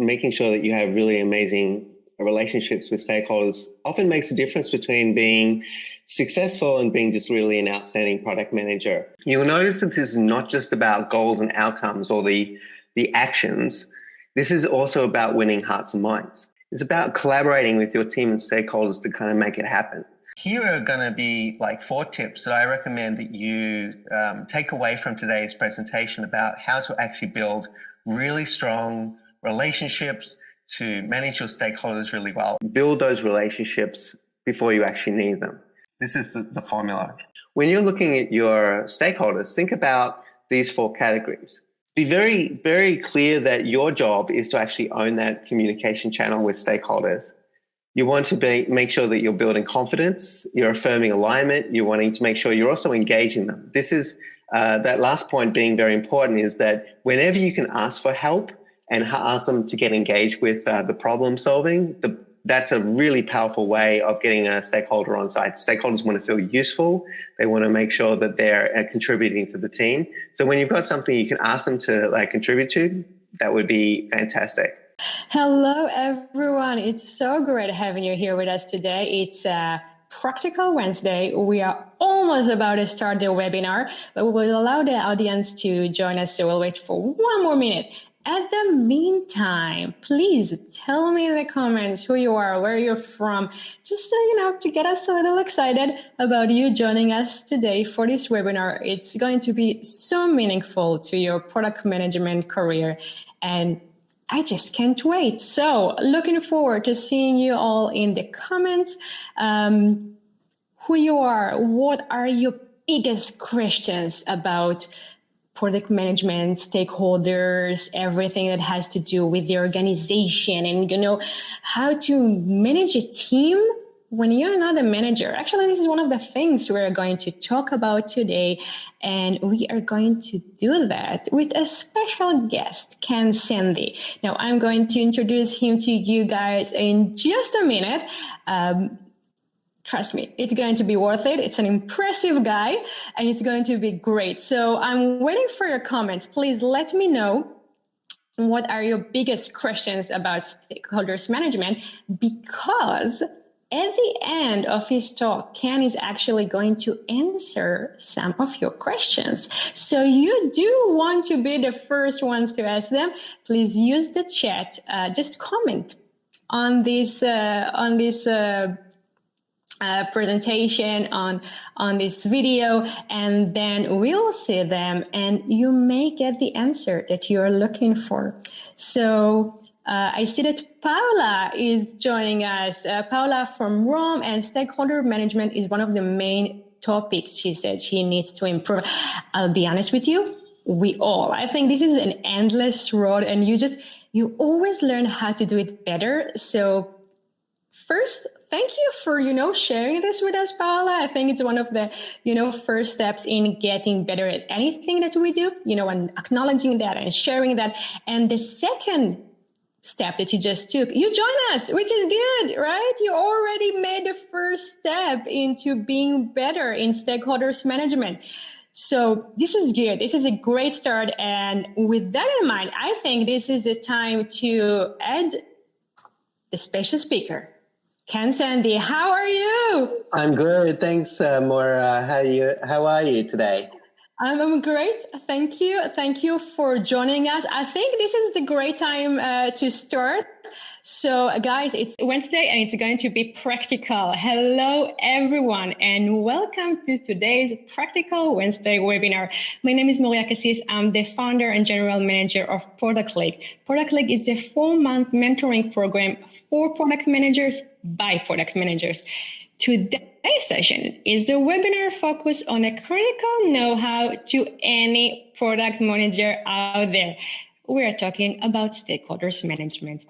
making sure that you have really amazing relationships with stakeholders often makes a difference between being successful and being just really an outstanding product manager. You'll notice that this is not just about goals and outcomes or the actions. This is also about winning hearts and minds. It's about collaborating with your team and stakeholders to kind of make it happen. Here are going to be like 4 tips that I recommend that you take away from today's presentation about how to actually build really strong relationships to manage your stakeholders really well. Build those relationships before you actually need them. This is the formula. When you're looking at your stakeholders, think about these 4 categories. Be very, very clear that your job is to actually own that communication channel with stakeholders. You want to make sure that you're building confidence, you're affirming alignment, you're wanting to make sure you're also engaging them. This is that last point being very important, is that whenever you can ask for help and ask them to get engaged with the problem solving, that's a really powerful way of getting a stakeholder on side. Stakeholders want to feel useful. They want to make sure that they're contributing to the team. So when you've got something you can ask them to contribute to, that would be fantastic. Hello, everyone. It's so great having you here with us today. It's Practical Wednesday. We are almost about to start the webinar, but we will allow the audience to join us, so we'll wait for 1 more minute. At the meantime, please tell me in the comments who you are, where you're from, just so to get us a little excited about you joining us today for this webinar. It's going to be so meaningful to your product management career, and I just can't wait. So looking forward to seeing you all in the comments. Who you are, what are your biggest questions about product management, stakeholders, everything that has to do with the organization, and how to manage a team when you're not a manager. Actually, this is one of the things we're going to talk about today, and we are going to do that with a special guest, Ken Sandy. Now, I'm going to introduce him to you guys in just a minute. Trust me, it's going to be worth it. It's an impressive guy, and it's going to be great. So I'm waiting for your comments. Please let me know what are your biggest questions about stakeholders management, because at the end of his talk, Ken is actually going to answer some of your questions. So you do want to be the first ones to ask them. Please use the chat. Just comment on this presentation, on this video, and then we'll see them, and you may get the answer that you're looking for. So I see that Paula is joining us. Paula from Rome, and stakeholder management is one of the main topics she said she needs to improve. I'll be honest with you, I think this is an endless road, and you always learn how to do it better. So first, thank you for, sharing this with us, Paula. I think it's one of the, first steps in getting better at anything that we do, and acknowledging that and sharing that. And the second step that you just took, you join us, which is good, right? You already made the first step into being better in stakeholders management. So this is good. This is a great start. And with that in mind, I think this is the time to add the special speaker. Ken Sandy, how are you? I'm good. Thanks, Maura. How are you today? I'm great. Thank you. Thank you for joining us. I think this is the great time to start. So guys, it's Wednesday and it's going to be practical. Hello, everyone, and welcome to today's Practical Wednesday webinar. My name is Maria Cassis. I'm the founder and general manager of Product League. Product League is a 4-month mentoring program for product managers by product managers. Today's session is a webinar focused on a critical know-how to any product manager out there. We are talking about stakeholders management.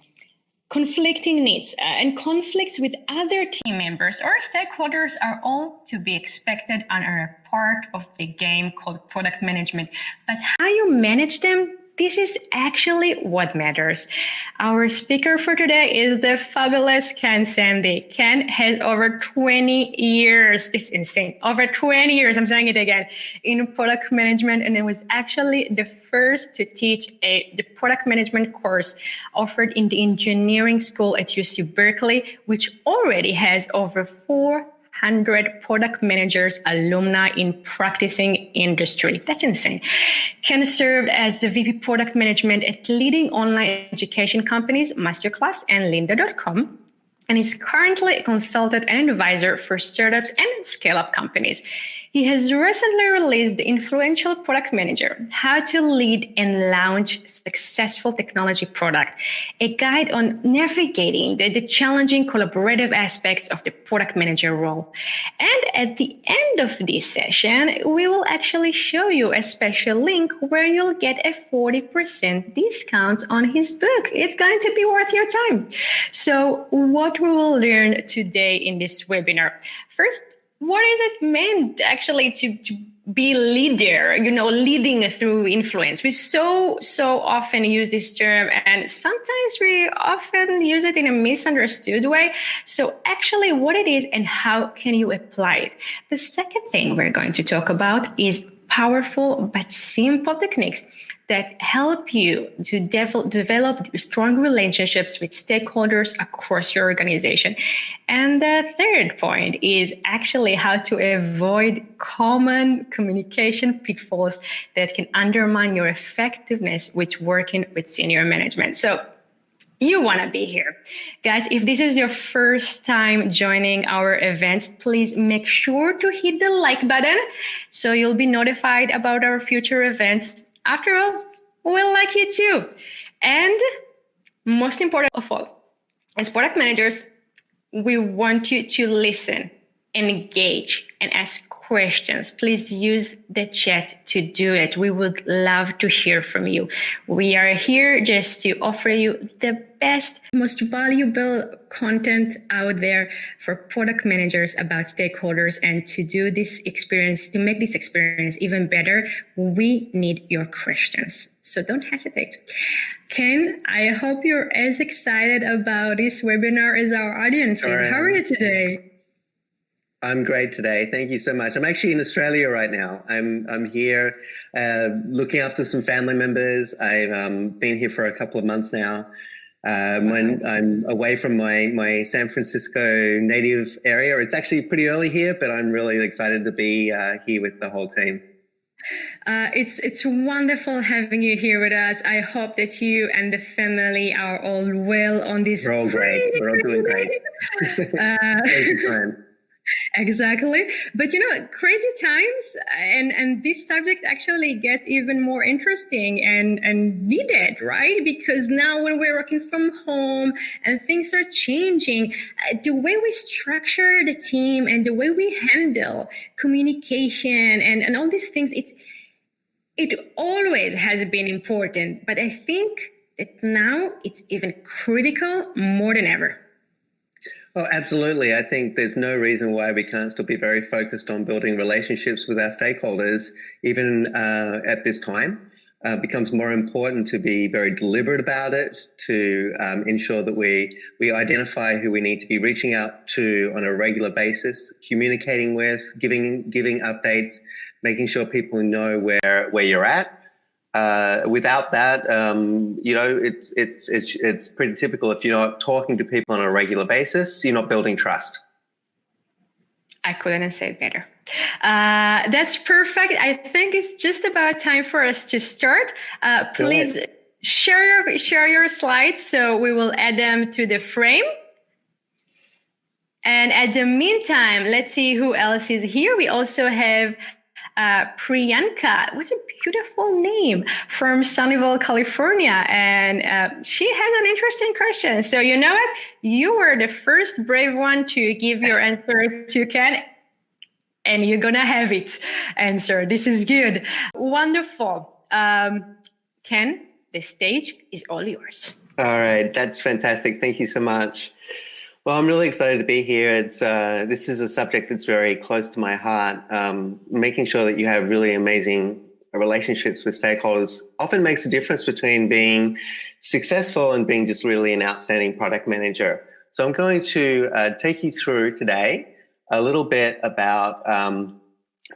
Conflicting needs and conflicts with other team members or stakeholders are all to be expected and are a part of the game called product management. But how you manage them, this is actually what matters. Our speaker for today is the fabulous Ken Sandy. Ken has over 20 years, this is insane, over 20 years, I'm saying it again, in product management, and it was actually the first to teach the product management course offered in the engineering school at UC Berkeley, which already has over 400 product managers alumni in practicing industry. That's insane. Ken served as the VP product management at leading online education companies MasterClass and lynda.com, and is currently a consultant and advisor for startups and scale-up companies. He has recently released the influential Product Manager, How to Lead and Launch Successful Technology Product, a guide on navigating the challenging collaborative aspects of the product manager role. And at the end of this session, we will actually show you a special link where you'll get a 40% discount on his book. It's going to be worth your time. So what we will learn today in this webinar. First, what is it meant actually to be leader, leading through influence? We so often use this term, and sometimes we often use it in a misunderstood way. So actually what it is and how can you apply it? The second thing we're going to talk about is powerful but simple techniques that help you to develop strong relationships with stakeholders across your organization. And the third point is actually how to avoid common communication pitfalls that can undermine your effectiveness with working with senior management. So you want to be here. Guys, if this is your first time joining our events, please make sure to hit the like button so you'll be notified about our future events. After all, we'll like you too. And most important of all, as product managers, we want you to listen, engage, and ask questions. Please use the chat to do it. We would love to hear from you. We are here just to offer you the best, most valuable content out there for product managers about stakeholders. And to do this experience, to make this experience even better, we need your questions. So don't hesitate. Ken, I hope you're as excited about this webinar as our audience is. How are you today? I'm great today. Thank you so much. I'm actually in Australia right now. I'm here looking after some family members. I've been here for a couple of months now. When I'm away from my San Francisco native area, it's actually pretty early here, but I'm really excited to be here with the whole team. It's wonderful having you here with us. I hope that you and the family are all well on this. We're all great. We're all doing great. Crazy time. Exactly. But crazy times, and this subject actually gets even more interesting and needed, right? Because now when we're working from home and things are changing, the way we structure the team and the way we handle communication and all these things, it always has been important. But I think that now it's even critical more than ever. Oh, absolutely. I think there's no reason why we can't still be very focused on building relationships with our stakeholders, even at this time. It becomes more important to be very deliberate about it, to ensure that we identify who we need to be reaching out to on a regular basis, communicating with, giving updates, making sure people know where you're at. Without that, it's pretty typical. If you're not talking to people on a regular basis, you're not building trust. I couldn't have said better. That's perfect. I think it's just about time for us to start. Please share your slides so we will add them to the frame. And at the meantime, let's see who else is here. We also have Priyanka, what's a beautiful name, from Sunnyvale, California. And she has an interesting question. So you know what? You were the first brave one to give your answer to Ken, and you're going to have it answer. This is good. Wonderful. Ken, the stage is all yours. All right. That's fantastic. Thank you so much. Well, I'm really excited to be here. This is a subject that's very close to my heart. Making sure that you have really amazing relationships with stakeholders often makes a difference between being successful and being just really an outstanding product manager. So I'm going to take you through today a little bit about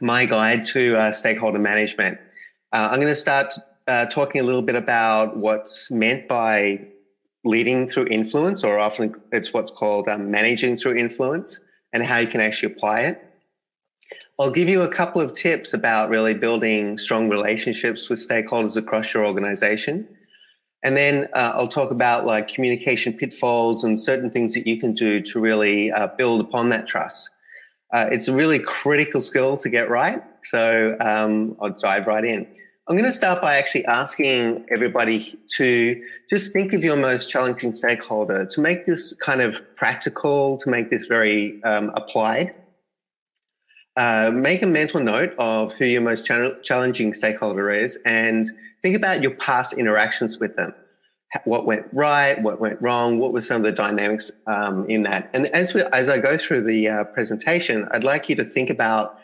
my guide to stakeholder management. I'm going to start talking a little bit about what's meant by leading through influence, or often it's what's called managing through influence, and how you can actually apply it. I'll give you a couple of tips about really building strong relationships with stakeholders across your organization. And then I'll talk about like communication pitfalls and certain things that you can do to really build upon that trust. It's a really critical skill to get right. So I'll dive right in. I'm going to start by actually asking everybody to just think of your most challenging stakeholder, to make this kind of practical, to make this very applied. Make a mental note of who your most challenging stakeholder is and think about your past interactions with them. What went right, what went wrong, what were some of the dynamics in that. And as I go through the presentation, I'd like you to think about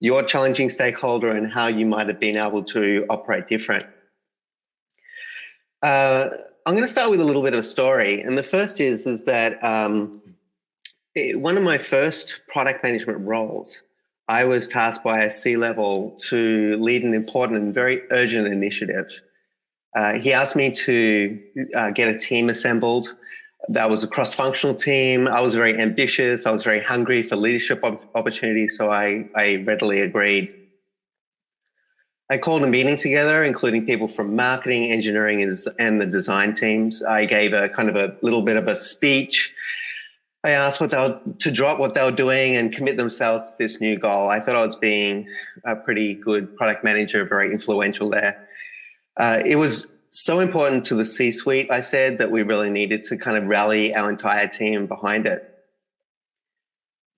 your challenging stakeholder and how you might have been able to operate different. I'm going to start with a little bit of a story. And the first is that one of my first product management roles, I was tasked by a C-level to lead an important and very urgent initiative. He asked me to get a team assembled. That was a cross-functional team. I was very ambitious. I was very hungry for leadership opportunities, so I readily agreed. I called a meeting together, including people from marketing, engineering, and the design teams. I gave a kind of a little bit of a speech. I asked to drop what they were doing and commit themselves to this new goal. I thought I was being a pretty good product manager, very influential there. It was so important to the C-suite, I said, that we really needed to kind of rally our entire team behind it.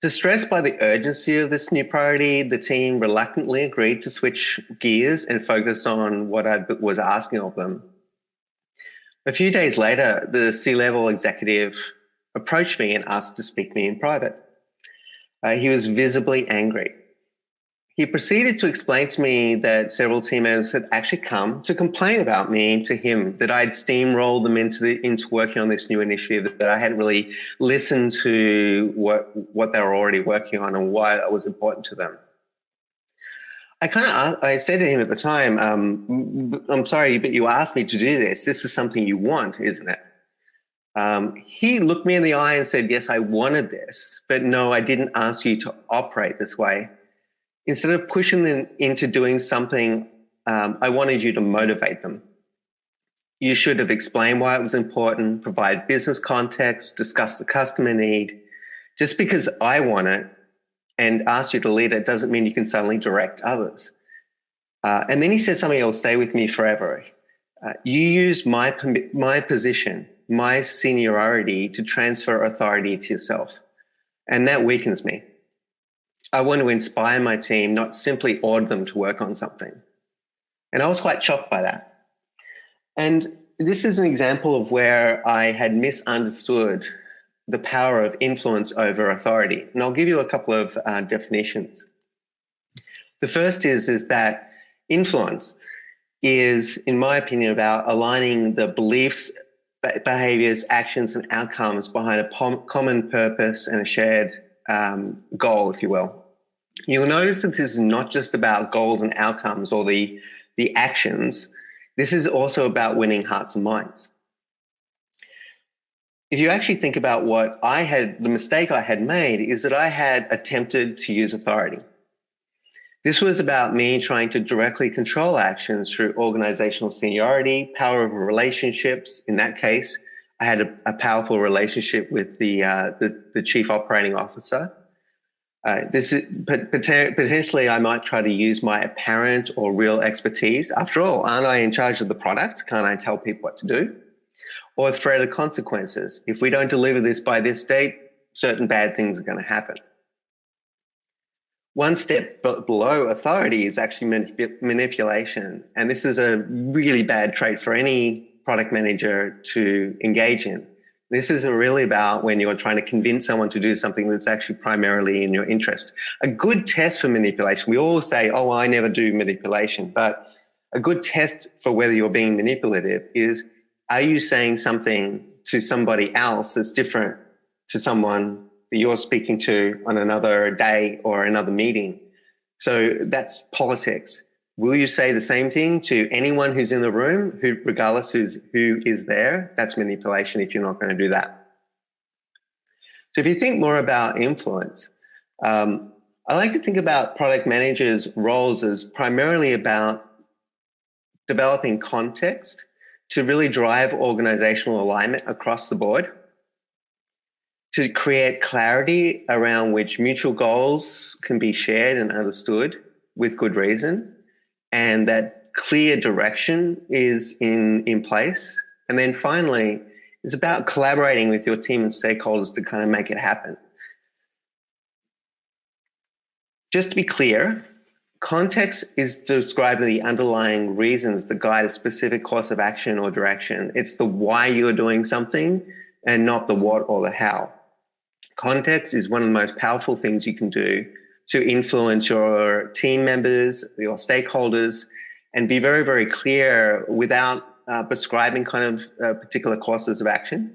Distressed by the urgency of this new priority, the team reluctantly agreed to switch gears and focus on what I was asking of them. A few days later, the C-level executive approached me and asked to speak to me in private. He was visibly angry. He proceeded to explain to me that several team members had actually come to complain about me to him, that I'd steamrolled them into working on this new initiative, that I hadn't really listened to what they were already working on and why that was important to them. I said to him at the time, I'm sorry, but you asked me to do this. This is something you want, isn't it? He looked me in the eye and said, yes, I wanted this, but no, I didn't ask you to operate this way. Instead of pushing them into doing something, I wanted you to motivate them. You should have explained why it was important, provide business context, discuss the customer need. Just because I want it and ask you to lead it doesn't mean you can suddenly direct others. And then he said something that will stay with me forever. You used my position, my seniority to transfer authority to yourself, and that weakens me. I want to inspire my team, not simply order them to work on something. And I was quite shocked by that. And this is an example of where I had misunderstood the power of influence over authority. And I'll give you a couple of definitions. The first is that influence is, in my opinion, about aligning the beliefs, behaviors, actions, and outcomes behind a common purpose and a shared goal, if you will. You'll notice that this is not just about goals and outcomes or the actions. This is also about winning hearts and minds. If you actually think about the mistake I had made is that I had attempted to use authority. This was about me trying to directly control actions through organizational seniority, power over relationships. In that case, I had a powerful relationship with the chief operating officer. Potentially I might try to use my apparent or real expertise. After all, aren't I in charge of the product? Can't I tell people what to do? Or threat of consequences. If we don't deliver this by this date, certain bad things are going to happen. One step below authority is actually manipulation. And this is a really bad trait for any product manager to engage in. This is really about when you're trying to convince someone to do something that's actually primarily in your interest. A good test for manipulation, we all say, oh, I never do manipulation, but a good test for whether you're being manipulative is, are you saying something to somebody else that's different to someone that you're speaking to on another day or another meeting? So that's politics. Will you say the same thing to anyone who's in the room, regardless who is there? That's manipulation if you're not going to do that. So if you think more about influence, I like to think about product managers' roles as primarily about developing context to really drive organizational alignment across the board, to create clarity around which mutual goals can be shared and understood with good reason, and that clear direction is in place. And then finally, it's about collaborating with your team and stakeholders to kind of make it happen. Just to be clear, context is describing the underlying reasons that guide a specific course of action or direction. It's the why you're doing something and not the what or the how. Context is one of the most powerful things you can do to influence your team members, your stakeholders, and be very, very clear without prescribing kind of particular courses of action.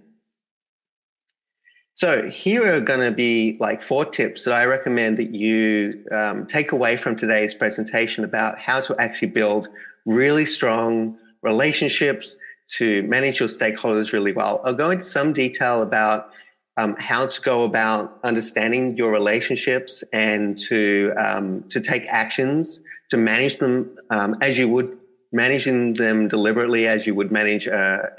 So here are going to be like 4 tips that I recommend that you take away from today's presentation about how to actually build really strong relationships to manage your stakeholders really well. I'll go into some detail about how to go about understanding your relationships and to take actions to manage them as you would managing them deliberately as you would manage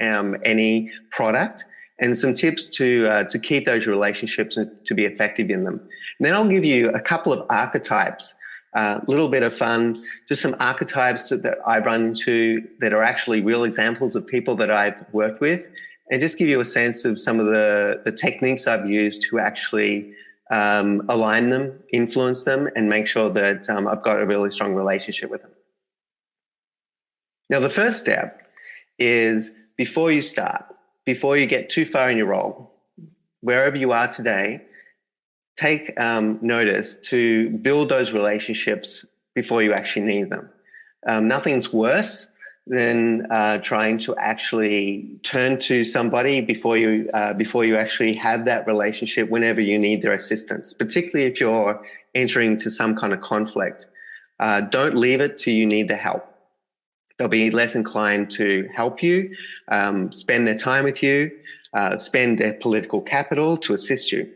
any product, and some tips to keep those relationships and to be effective in them. And then I'll give you a couple of archetypes, a little bit of fun, just some archetypes that I run into that are actually real examples of people that I've worked with, and just give you a sense of some of the techniques I've used to actually align them, influence them, and make sure that I've got a really strong relationship with them. Now, the first step is before you start, before you get too far in your role, wherever you are today, take notice to build those relationships before you actually need them. Nothing's worse than trying to actually turn to somebody before you actually have that relationship whenever you need their assistance, particularly if you're entering into some kind of conflict. Don't leave it till you need the help. They'll be less inclined to help you, spend their time with you, spend their political capital to assist you.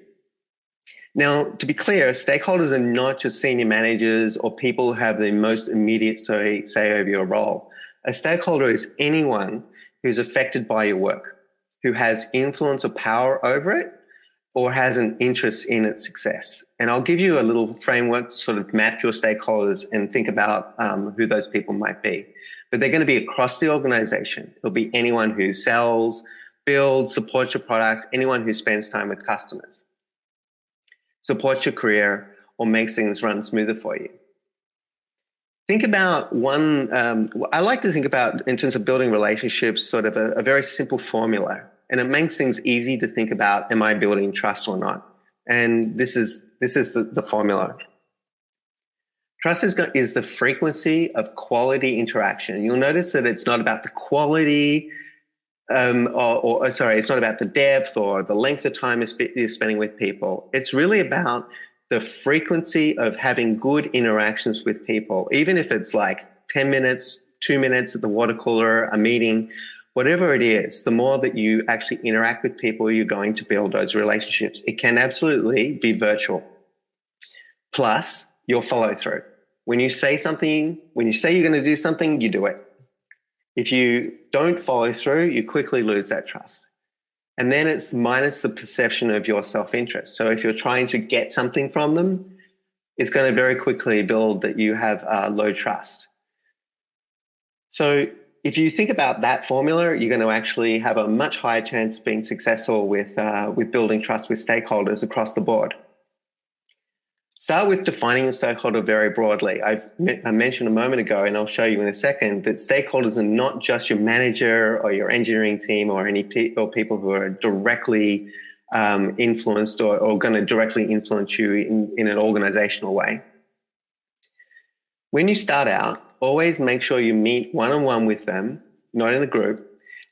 Now, to be clear, stakeholders are not just senior managers or people who have the most immediate say over your role. A stakeholder is anyone who's affected by your work, who has influence or power over it, or has an interest in its success. And I'll give you a little framework to sort of map your stakeholders and think about who those people might be. But they're going to be across the organization. It'll be anyone who sells, builds, supports your product, anyone who spends time with customers, supports your career, or makes things run smoother for you. Think about one, I like to think about in terms of building relationships, sort of a very simple formula. And it makes things easy to think about, am I building trust or not? And this is the formula. Trust is the frequency of quality interaction. You'll notice that it's not about the quality, it's not about the depth or the length of time you're spending with people. It's really about the frequency of having good interactions with people, even if it's like 10 minutes, 2 minutes at the water cooler, a meeting, whatever it is. The more that you actually interact with people, you're going to build those relationships. It can absolutely be virtual. Plus, your follow through. When you say something, when you say you're going to do something, you do it. If you don't follow through, you quickly lose that trust. And then it's minus the perception of your self-interest. So if you're trying to get something from them, it's going to very quickly build that you have low trust. So if you think about that formula, you're going to actually have a much higher chance of being successful with building trust with stakeholders across the board. Start with defining a stakeholder very broadly. I mentioned a moment ago, and I'll show you in a second, that stakeholders are not just your manager or your engineering team or any people who are directly influenced or going to directly influence you in an organizational way. When you start out, always make sure you meet one-on-one with them, not in a group,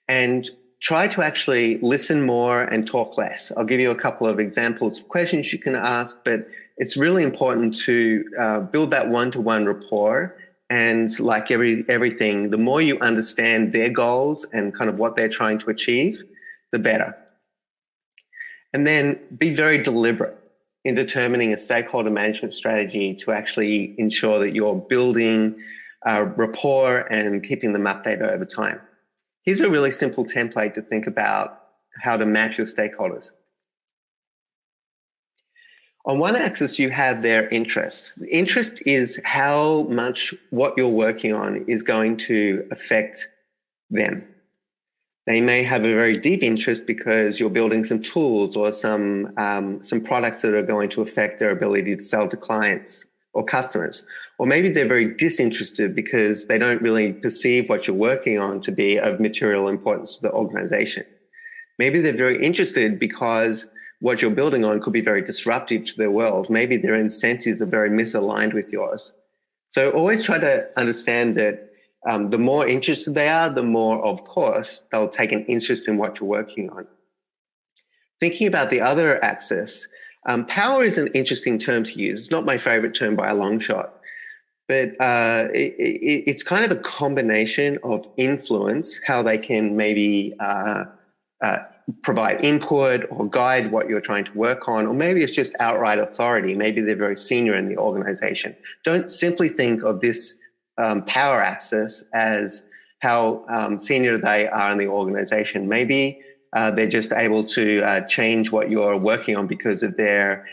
and try to actually listen more and talk less. I'll give you a couple of examples of questions you can ask, but it's really important to build that one-to-one rapport. And like everything, the more you understand their goals and kind of what they're trying to achieve, the better. And then be very deliberate in determining a stakeholder management strategy to actually ensure that you're building rapport and keeping them updated over time. Here's a really simple template to think about how to match your stakeholders. On one axis, you have their interest. The interest is how much what you're working on is going to affect them. They may have a very deep interest because you're building some tools or some products that are going to affect their ability to sell to clients or customers. Or maybe they're very disinterested because they don't really perceive what you're working on to be of material importance to the organization. Maybe they're very interested because what you're building on could be very disruptive to their world. Maybe their incentives are very misaligned with yours. So always try to understand that the more interested they are, the more, of course, they'll take an interest in what you're working on. Thinking about the other axis, power is an interesting term to use. It's not my favorite term by a long shot, but it's kind of a combination of influence, how they can maybe provide input or guide what you're trying to work on, or maybe it's just outright authority. Maybe they're very senior in the organization. Don't simply think of this power axis as how senior they are in the organization. Maybe they're just able to change what you're working on because of their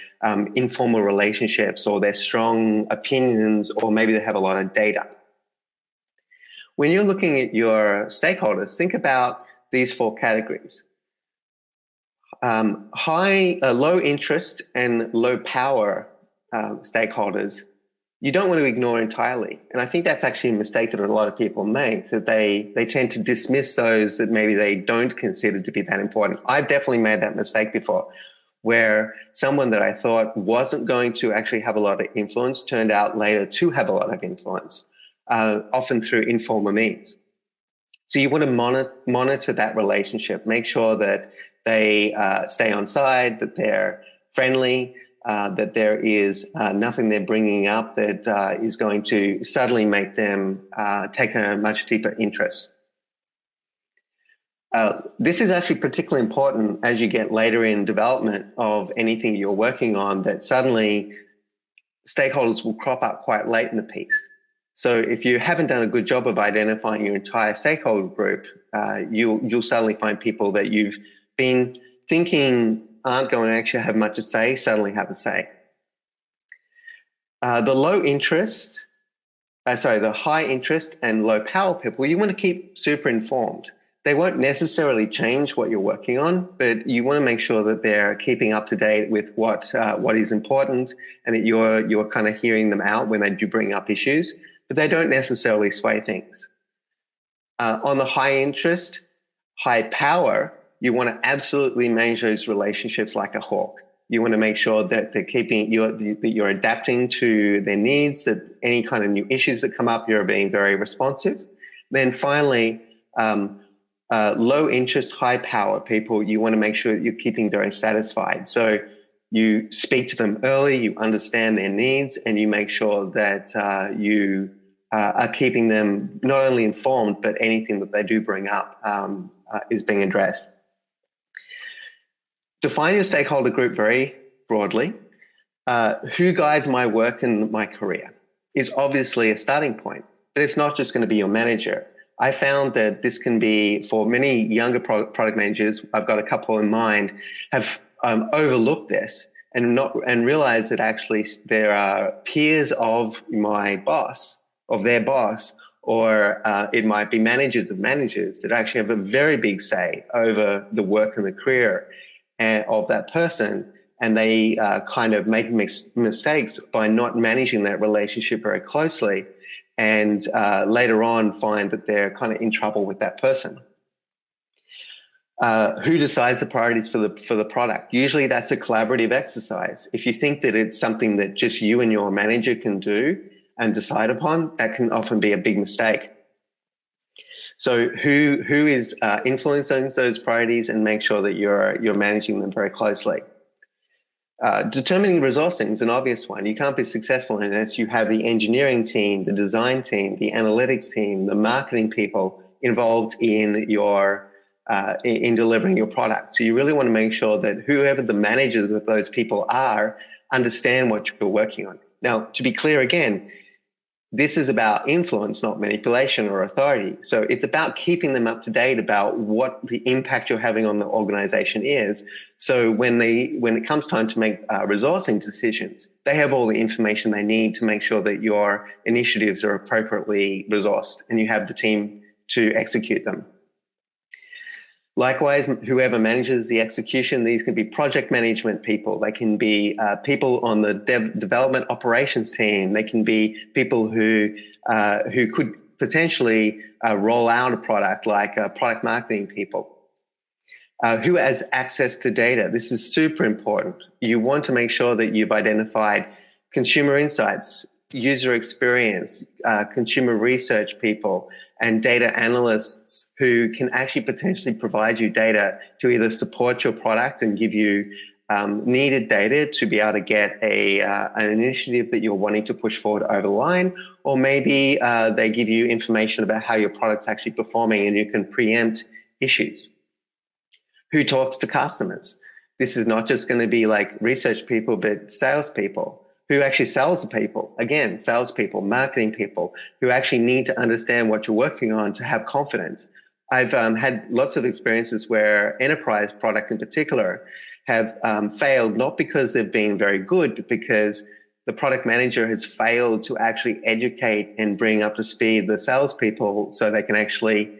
informal relationships or their strong opinions, or maybe they have a lot of data. When you're looking at your stakeholders, think about these four categories. Low interest and low power stakeholders, you don't want to ignore entirely. And I think that's actually a mistake that a lot of people make, that they tend to dismiss those that maybe they don't consider to be that important. I've definitely made that mistake before, where someone that I thought wasn't going to actually have a lot of influence turned out later to have a lot of influence, often through informal means. So you want to monitor that relationship, make sure that they stay on side, that they're friendly, that there is nothing they're bringing up that is going to suddenly make them take a much deeper interest. This is actually particularly important as you get later in development of anything you're working on, that suddenly stakeholders will crop up quite late in the piece. So if you haven't done a good job of identifying your entire stakeholder group, you'll suddenly find people that you've been thinking aren't going to actually have much to say, suddenly have a say. The high interest and low power people, you want to keep super informed. They won't necessarily change what you're working on, but you want to make sure that they're keeping up to date with what is important, and that you're kind of hearing them out when they do bring up issues, but they don't necessarily sway things. On the high interest, high power, you want to absolutely manage those relationships like a hawk. You want to make sure that that you're adapting to their needs, that any kind of new issues that come up, you're being very responsive. Then finally, low interest, high power people, you want to make sure that you're keeping very satisfied. So you speak to them early, you understand their needs, and you make sure that you are keeping them not only informed, but anything that they do bring up is being addressed. Define your stakeholder group very broadly. Who guides my work and my career is obviously a starting point, but it's not just going to be your manager. I found that this can be, for many younger product managers, I've got a couple in mind, have overlooked this and realized that actually there are peers of my boss, of their boss, or it might be managers of managers that actually have a very big say over the work and the career of that person, and they kind of make mistakes by not managing that relationship very closely, and later on find that they're kind of in trouble with that person. Who decides the priorities for the product? Usually that's a collaborative exercise. If you think that it's something that just you and your manager can do and decide upon, that can often be a big mistake. So who is influencing those priorities, and make sure that you're managing them very closely. Determining resourcing is an obvious one. You can't be successful unless you have the engineering team, the design team, the analytics team, the marketing people involved in your in delivering your product. So you really want to make sure that whoever the managers of those people are understand what you're working on. Now, to be clear again, this is about influence, not manipulation or authority. So it's about keeping them up to date about what the impact you're having on the organization is. So when it comes time to make resourcing decisions, they have all the information they need to make sure that your initiatives are appropriately resourced and you have the team to execute them. Likewise, whoever manages the execution, these can be project management people. They can be people on the development operations team. They can be people who could potentially roll out a product, like product marketing people. Who has access to data? This is super important. You want to make sure that you've identified consumer insights, user experience, consumer research people, and data analysts who can actually potentially provide you data to either support your product and give you needed data to be able to get an initiative that you're wanting to push forward over the line, or maybe they give you information about how your product's actually performing and you can preempt issues. Who talks to customers? This is not just going to be like research people, but salespeople. Who actually sells the people? Again, salespeople, marketing people, who actually need to understand what you're working on to have confidence. I've had lots of experiences where enterprise products in particular have failed, not because they've been very good, but because the product manager has failed to actually educate and bring up to speed the salespeople so they can actually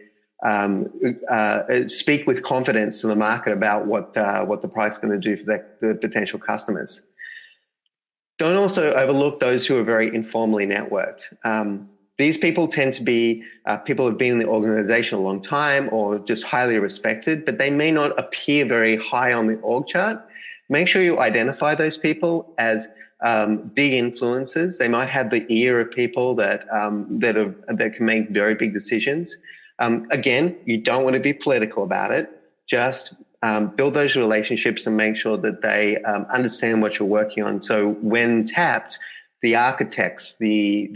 speak with confidence to the market about what the product's going to do for the potential customers. Don't also overlook those who are very informally networked. These people tend to be people who have been in the organization a long time or just highly respected, but they may not appear very high on the org chart. Make sure you identify those people as big influencers. They might have the ear of people that can make very big decisions. Again, you don't want to be political about it. Just build those relationships and make sure that they understand what you're working on. So when tapped, the architects, the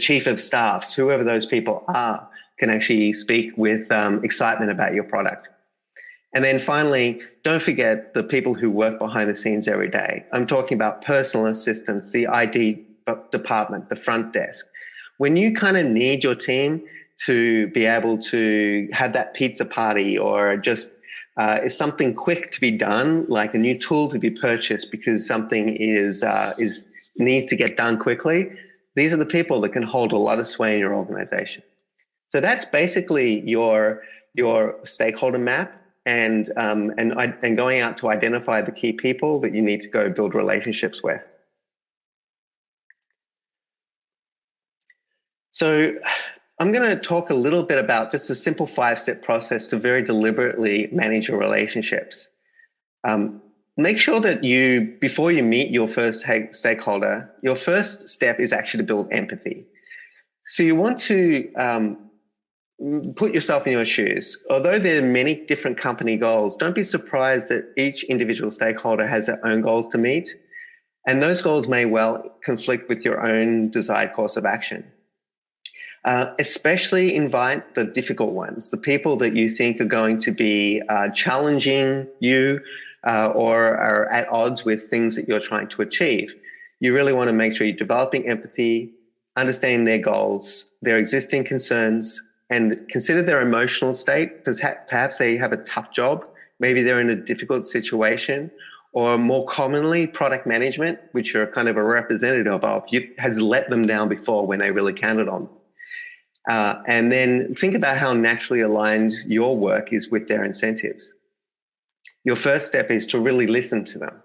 chief of staffs, whoever those people are, can actually speak with excitement about your product. And then finally, don't forget the people who work behind the scenes every day. I'm talking about personal assistants, the ID department, the front desk. When you kind of need your team to be able to have that pizza party, or just if something quick to be done, like a new tool to be purchased because something needs to get done quickly, these are the people that can hold a lot of sway in your organization. So that's basically your stakeholder map, and going out to identify the key people that you need to go build relationships with. So I'm going to talk a little bit about just a simple 5-step process to very deliberately manage your relationships. Make sure that before you meet your first stakeholder, your first step is actually to build empathy. So you want to put yourself in your shoes. Although there are many different company goals, don't be surprised that each individual stakeholder has their own goals to meet, and those goals may well conflict with your own desired course of action. Especially invite the difficult ones, the people that you think are going to be challenging you or are at odds with things that you're trying to achieve. You really want to make sure you're developing empathy, understanding their goals, their existing concerns, and consider their emotional state. Perhaps they have a tough job, maybe they're in a difficult situation, or more commonly, product management, which you're kind of a representative of, has let them down before when they really counted on them. And then think about how naturally aligned your work is with their incentives. your first step is to really listen to them.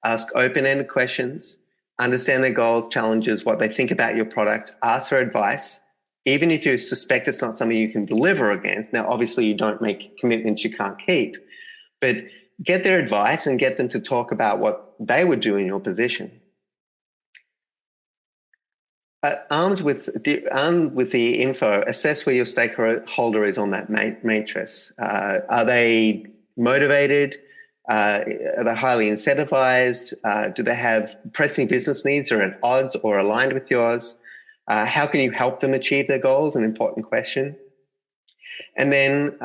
Ask open-ended questions, understand their goals, challenges, what they think about your product, ask for advice, even if you suspect it's not something you can deliver against. Now, obviously, you don't make commitments you can't keep, but get their advice and get them to talk about what they would do in your position. Armed with the info, assess where your stakeholder is on that matrix. Are they motivated? Are they highly incentivized? Do they have pressing business needs or at odds or aligned with yours? How can you help them achieve their goals? An important question. And then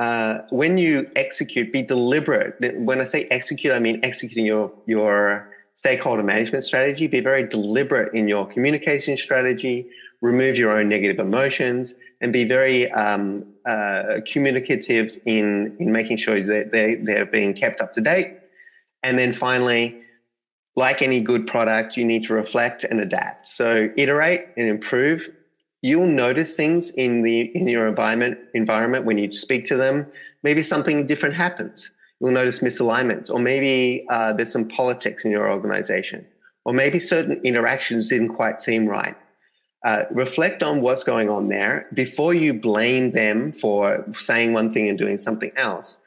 when you execute, be deliberate. When I say execute, I mean executing your stakeholder management strategy. Be very deliberate in your communication strategy, remove your own negative emotions, and be very communicative in making sure that they're being kept up to date. And then finally, like any good product, you need to reflect and adapt. So iterate and improve. You'll notice things in your environment when you speak to them. Maybe something different happens. You'll notice misalignments, or maybe there's some politics in your organization, or maybe certain interactions didn't quite seem right. Reflect on what's going on there before you blame them for saying one thing and doing something else.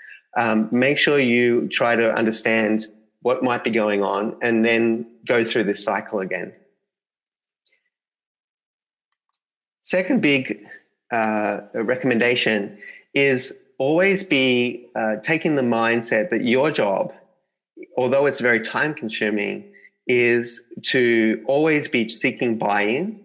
Make sure you try to understand what might be going on and then go through this cycle again. Second big recommendation is always be taking the mindset that your job, although it's very time consuming, is to always be seeking buy-in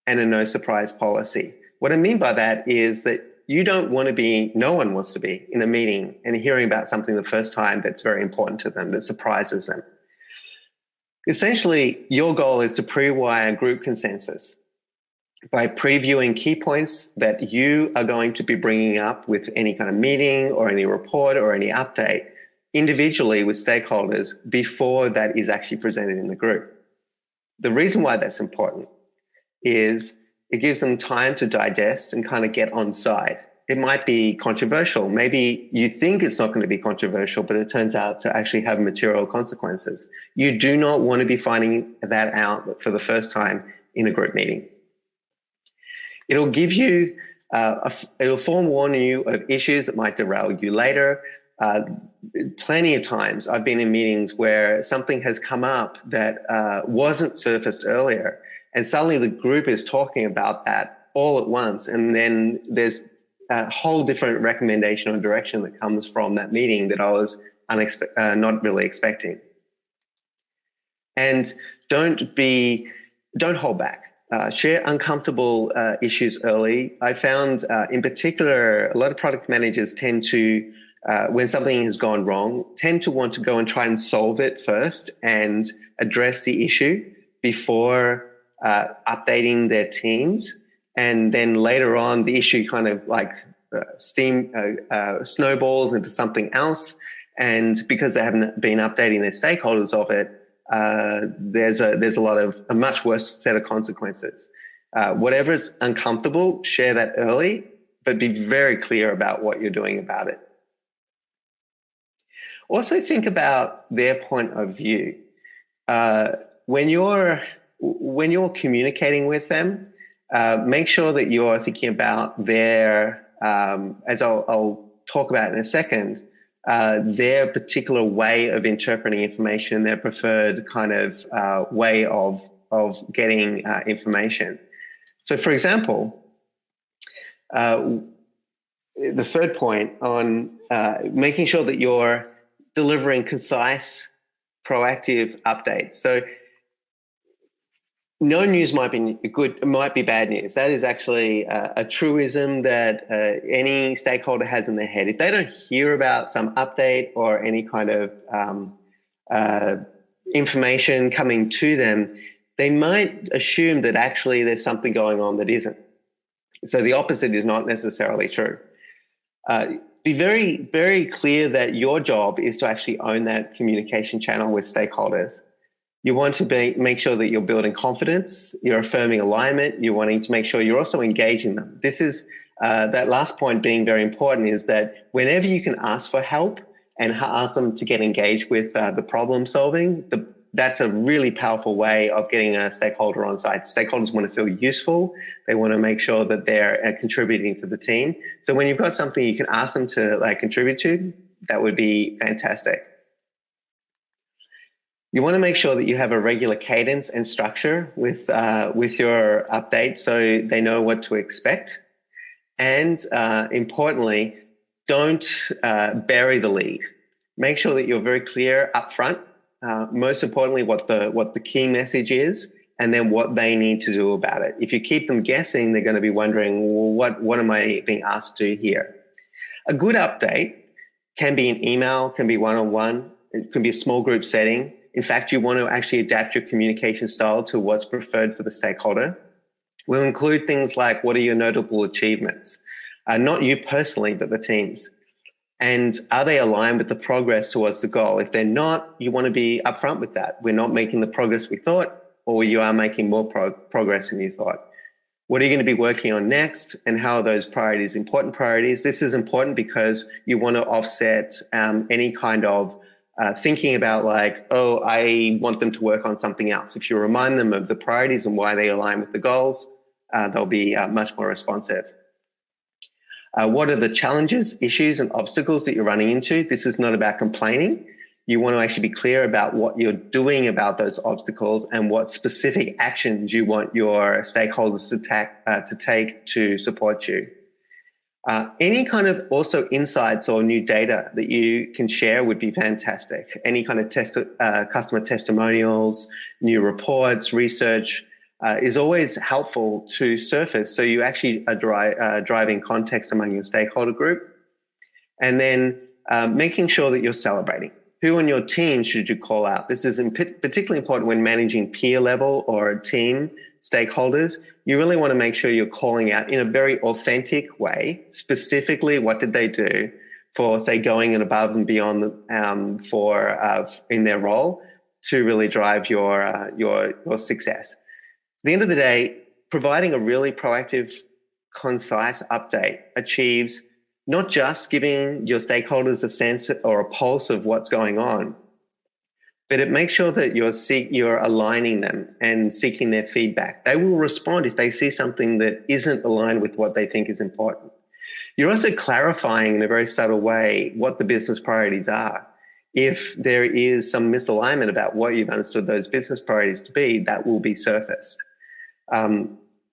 and a no surprise policy. What I mean by that is that you don't want to be, no one wants to be in a meeting and hearing about something the first time that's very important to them, that surprises them. Essentially, your goal is to pre-wire group consensus by previewing key points that you are going to be bringing up with any kind of meeting or any report or any update individually with stakeholders before that is actually presented in the group. The reason why that's important is it gives them time to digest and kind of get on side. It might be controversial. Maybe you think it's not going to be controversial, but it turns out to actually have material consequences. You do not want to be finding that out for the first time in a group meeting. It'll give you, it'll forewarn you of issues that might derail you later. Plenty of times I've been in meetings where something has come up that wasn't surfaced earlier, and suddenly the group is talking about that all at once, and then there's a whole different recommendation or direction that comes from that meeting that I was not really expecting. And don't hold back. Share uncomfortable issues early. I found in particular, a lot of product managers tend to, when something has gone wrong, tend to want to go and try and solve it first and address the issue before updating their teams. And then later on, the issue kind of like snowballs into something else. And because they haven't been updating their stakeholders of it, there's a much worse set of consequences. Whatever is uncomfortable, share that early, but be very clear about what you're doing about it. Also think about their point of view. When you're communicating with them, make sure that you're thinking about their, as I'll talk about in a second, their particular way of interpreting information, their preferred kind of way of getting information. So for example, the third point on making sure that you're delivering concise, proactive updates. So no news might be good, it might be bad news. That is actually a truism that any stakeholder has in their head. If they don't hear about some update or any kind of information coming to them, they might assume that actually there's something going on that isn't. So the opposite is not necessarily true. Be very, very clear that your job is to actually own that communication channel with stakeholders. You want to make sure that you're building confidence, you're affirming alignment, you're wanting to make sure you're also engaging them. This is that last point being very important, is that whenever you can ask for help and ask them to get engaged with the problem solving, that's a really powerful way of getting a stakeholder on side. Stakeholders want to feel useful. They want to make sure that they're contributing to the team. So when you've got something you can ask them to contribute to, that would be fantastic. You want to make sure that you have a regular cadence and structure with your update so they know what to expect. And importantly, don't bury the lead. Make sure that you're very clear up front. Most importantly, what the key message is, and then what they need to do about it. If you keep them guessing, they're going to be wondering, well, what am I being asked to do here? A good update can be an email, can be one-on-one, it can be a small group setting. In fact, you want to actually adapt your communication style to what's preferred for the stakeholder. We'll include things like, what are your notable achievements? Not you personally, but the teams. And are they aligned with the progress towards the goal? If they're not, you want to be upfront with that. We're not making the progress we thought, or you are making more progress than you thought. What are you going to be working on next, and how are those priorities important priorities? This is important because you want to offset any kind of thinking about like, oh, I want them to work on something else. If you remind them of the priorities and why they align with the goals, they'll be much more responsive. What are the challenges, issues, and obstacles that you're running into? This is not about complaining. You want to actually be clear about what you're doing about those obstacles and what specific actions you want your stakeholders to take to support you. Any kind of also insights or new data that you can share would be fantastic. Any kind of customer testimonials, new reports, research, is always helpful to surface, so you actually are driving context among your stakeholder group. And then making sure that you're celebrating. Who on your team should you call out? This is particularly important when managing peer level or team stakeholders. You really want to make sure you're calling out in a very authentic way, specifically what did they do for, say, going and above and beyond in their role to really drive your success. At the end of the day, providing a really proactive, concise update achieves not just giving your stakeholders a sense or a pulse of what's going on, but it makes sure that you're aligning them and seeking their feedback. They will respond if they see something that isn't aligned with what they think is important. You're also clarifying in a very subtle way what the business priorities are. If there is some misalignment about what you've understood those business priorities to be, that will be surfaced.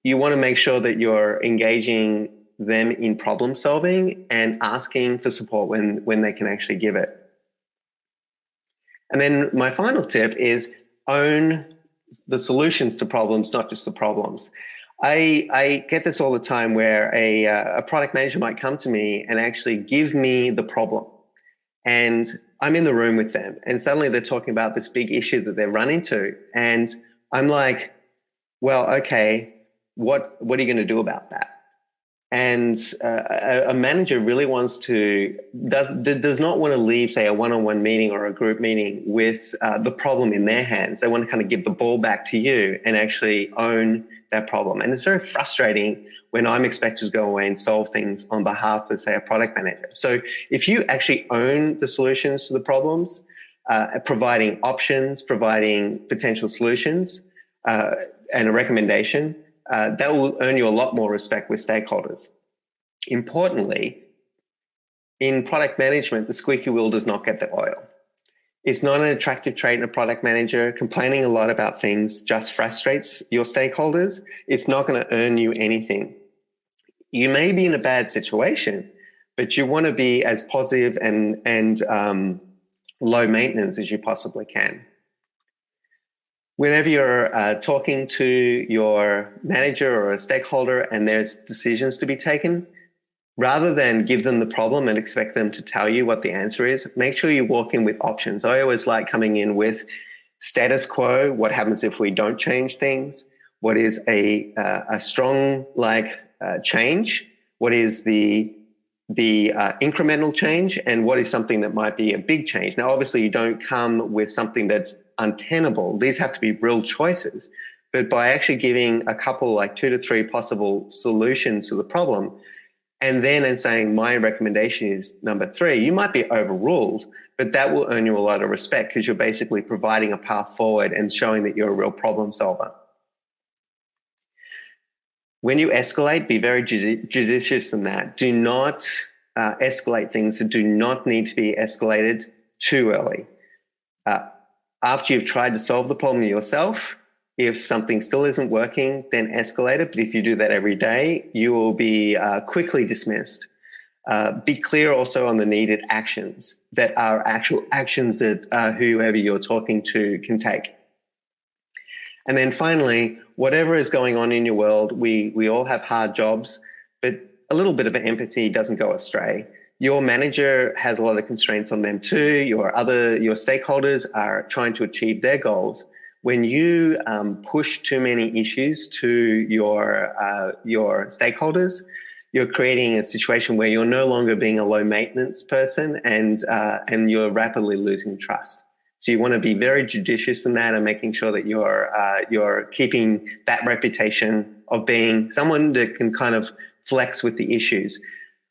You want to make sure that you're engaging them in problem solving and asking for support when they can actually give it. And then my final tip is own the solutions to problems, not just the problems. I get this all the time where a product manager might come to me and actually give me the problem. And I'm in the room with them and suddenly they're talking about this big issue that they're run into. And I'm like, well, okay, what are you going to do about that? And a manager really does not want to leave, say, a one-on-one meeting or a group meeting with the problem in their hands. They want to kind of give the ball back to you and actually own that problem. And it's very frustrating when I'm expected to go away and solve things on behalf of, say, a product manager. So if you actually own the solutions to the problems, providing options, providing potential solutions, and a recommendation, that will earn you a lot more respect with stakeholders. Importantly, in product management, the squeaky wheel does not get the oil. It's not an attractive trait in a product manager. Complaining a lot about things just frustrates your stakeholders. It's not going to earn you anything. You may be in a bad situation, but you want to be as positive and low maintenance as you possibly can. Whenever you're talking to your manager or a stakeholder and there's decisions to be taken, rather than give them the problem and expect them to tell you what the answer is, make sure you walk in with options. I always like coming in with status quo. What happens if we don't change things? What is a strong change? What is the incremental change? And what is something that might be a big change? Now, obviously, you don't come with something that's untenable. These have to be real choices. But by actually giving a couple, like 2 to 3 possible solutions to the problem, And then in saying my recommendation is number 3, you might be overruled, but that will earn you a lot of respect because you're basically providing a path forward and showing that you're a real problem solver. When you escalate, be very judicious in that. Do not escalate things that do not need to be escalated too early. After you've tried to solve the problem yourself, if something still isn't working, then escalate it. But if you do that every day, you will be quickly dismissed. Be clear also on the needed actions that are actual actions that whoever you're talking to can take. And then finally, whatever is going on in your world, we all have hard jobs, but a little bit of empathy doesn't go astray. Your manager has a lot of constraints on them too. Your stakeholders are trying to achieve their goals. When you push too many issues to your stakeholders, you're creating a situation where you're no longer being a low maintenance person, and you're rapidly losing trust. So you want to be very judicious in that and making sure that you're keeping that reputation of being someone that can kind of flex with the issues.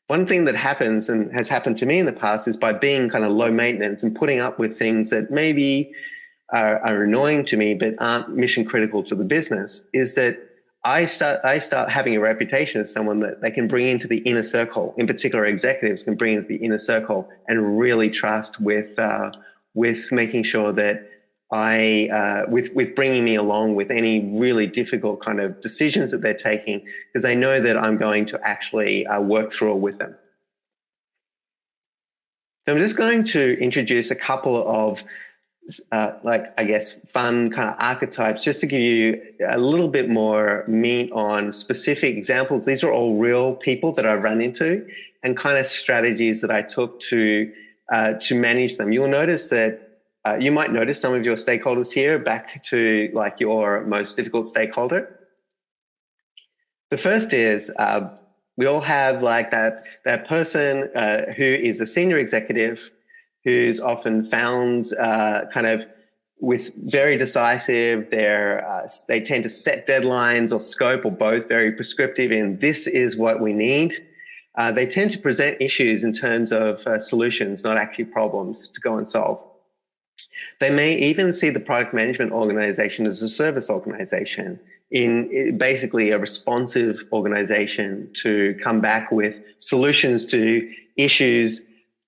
One thing that happens and has happened to me in the past is by being kind of low maintenance and putting up with things that maybe are annoying to me but aren't mission critical to the business, is that I start having a reputation as someone that they can bring into the inner circle. In particular, executives can bring into the inner circle and really trust with making sure that with bringing me along with any really difficult kind of decisions that they're taking, because they know that I'm going to actually work through it with them. So I'm just going to introduce a couple of fun kind of archetypes just to give you a little bit more meat on specific examples. These are all real people that I've run into and kind of strategies that I took to manage them. You'll notice that you might notice some of your stakeholders here back to like your most difficult stakeholder. The first is we all have like that person who is a senior executive who's often found kind of with very decisive. They tend to set deadlines or scope or both very prescriptive in this is what we need. They tend to present issues in terms of solutions, not actually problems to go and solve. They may even see the product management organization as a service organization, in basically a responsive organization to come back with solutions to issues,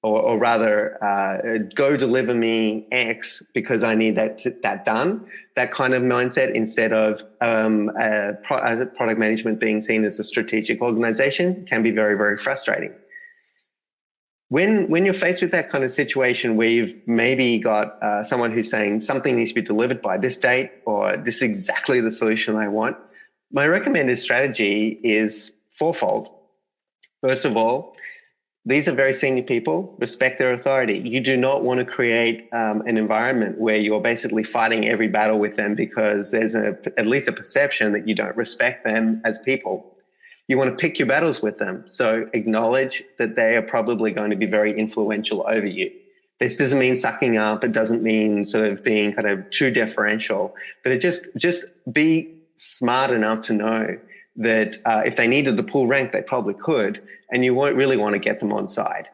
or rather go deliver me X because I need that done. That kind of mindset, instead of product management being seen as a strategic organization, can be very, very frustrating. When you're faced with that kind of situation where you've maybe got someone who's saying something needs to be delivered by this date, or this is exactly the solution I want, my recommended strategy is fourfold. First of all, these are very senior people. Respect their authority. You do not want to create an environment where you're basically fighting every battle with them because there's at least a perception that you don't respect them as people. You want to pick your battles with them. So acknowledge that they are probably going to be very influential over you. This doesn't mean sucking up. It doesn't mean sort of being kind of too deferential, but it just be smart enough to know that if they needed to pull rank, they probably could, and you won't really want to get them on side.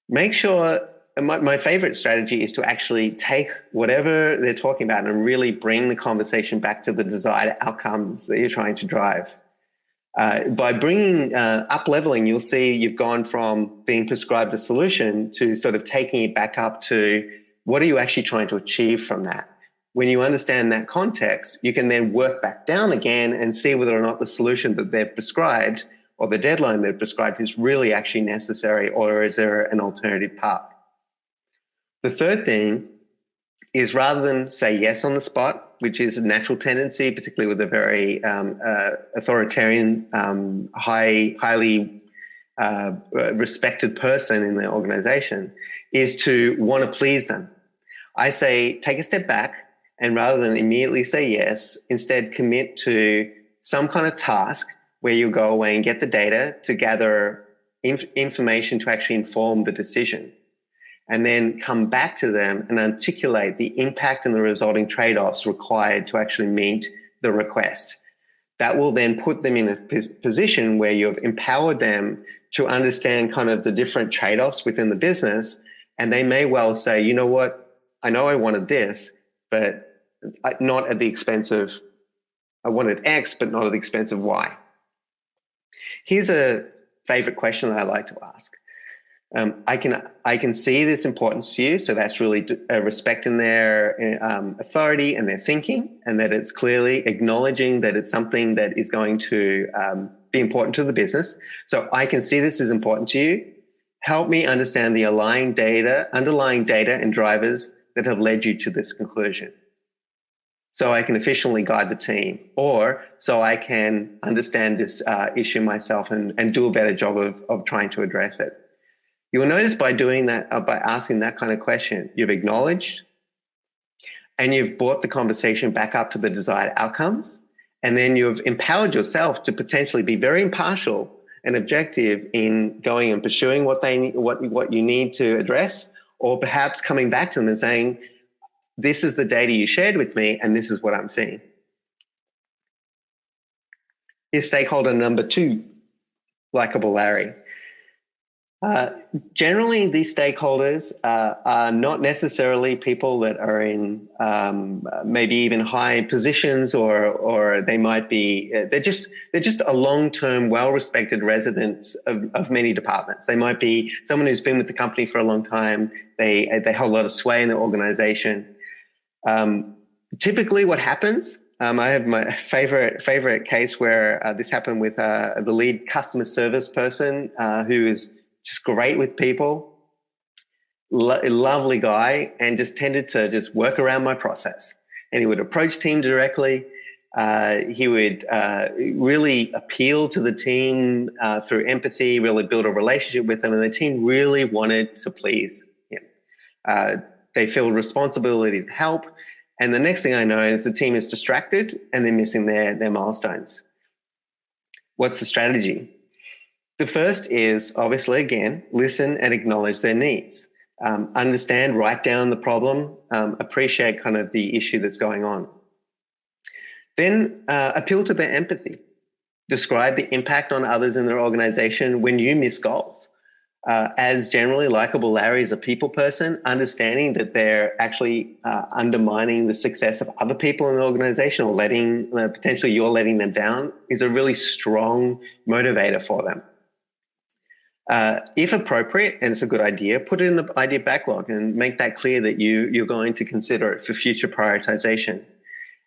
Make sure, my favorite strategy is to actually take whatever they're talking about and really bring the conversation back to the desired outcomes that you're trying to drive. By bringing up-leveling, you'll see you've gone from being prescribed a solution to sort of taking it back up to what are you actually trying to achieve from that. When you understand that context, you can then work back down again and see whether or not the solution that they've prescribed or the deadline they've prescribed is really actually necessary, or is there an alternative path. The third thing is, rather than say yes on the spot, which is a natural tendency, particularly with a very authoritarian, highly respected person in the organization, is to want to please them. I say take a step back, and rather than immediately say yes, instead commit to some kind of task where you go away and get the data to gather information to actually inform the decision, and then come back to them and articulate the impact and the resulting trade-offs required to actually meet the request. That will then put them in a position where you've empowered them to understand kind of the different trade-offs within the business. And they may well say, you know what, I know I wanted this, but not at the expense of, I wanted X, but not at the expense of Y. Here's a favorite question that I like to ask. I can see this importance to you, so that's really respecting their authority and their thinking, and that it's clearly acknowledging that it's something that is going to be important to the business. So I can see this is important to you. Help me understand the underlying data and drivers that have led you to this conclusion, so I can efficiently guide the team, or so I can understand this issue myself and do a better job of trying to address it. You will notice by doing that, by asking that kind of question, you've acknowledged and you've brought the conversation back up to the desired outcomes. And then you've empowered yourself to potentially be very impartial and objective in going and pursuing what you need to address, or perhaps coming back to them and saying, this is the data you shared with me, and this is what I'm seeing. Here's stakeholder number 2, likable Larry. Generally, these stakeholders are not necessarily people that are in maybe even high positions, or they might be they're just a long-term, well-respected residents of many departments. They might be someone who's been with the company for a long time. They hold a lot of sway in the organization. Typically, what happens? I have my favorite case where this happened with the lead customer service person who is just great with people, lovely guy, and just tended to just work around my process. And he would approach team directly. He would really appeal to the team through empathy, really build a relationship with them, and the team really wanted to please him. They feel responsibility to help, and the next thing I know is the team is distracted and they're missing their milestones. What's the strategy? The first is, obviously, again, listen and acknowledge their needs. Understand, write down the problem, appreciate kind of the issue that's going on. Then appeal to their empathy. Describe the impact on others in their organization when you miss goals. As generally, likable Larry is a people person, understanding that they're actually undermining the success of other people in the organization, or potentially you're letting them down, is a really strong motivator for them. If appropriate, and it's a good idea, put it in the idea backlog and make that clear that you're going to consider it for future prioritization.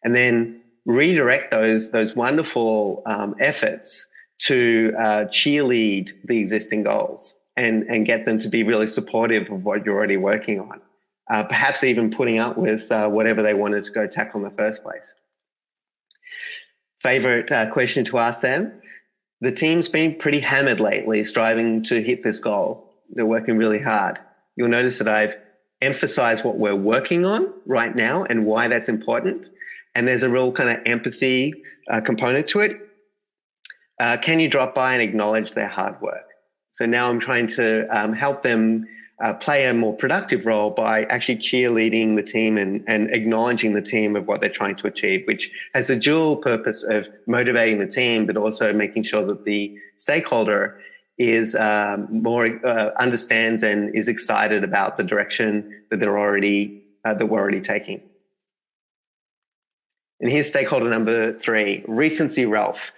And then redirect those wonderful efforts to cheerlead the existing goals and get them to be really supportive of what you're already working on. Perhaps even putting up with whatever they wanted to go tackle in the first place. Favorite question to ask them? The team's been pretty hammered lately, striving to hit this goal. They're working really hard. You'll notice that I've emphasized what we're working on right now and why that's important. And there's a real kind of empathy component to it. Can you drop by and acknowledge their hard work? So now I'm trying to help them play a more productive role by actually cheerleading the team and acknowledging the team of what they're trying to achieve, which has the dual purpose of motivating the team, but also making sure that the stakeholder is more understands and is excited about the direction that we're already taking. And here's stakeholder number 3, recency Ralph.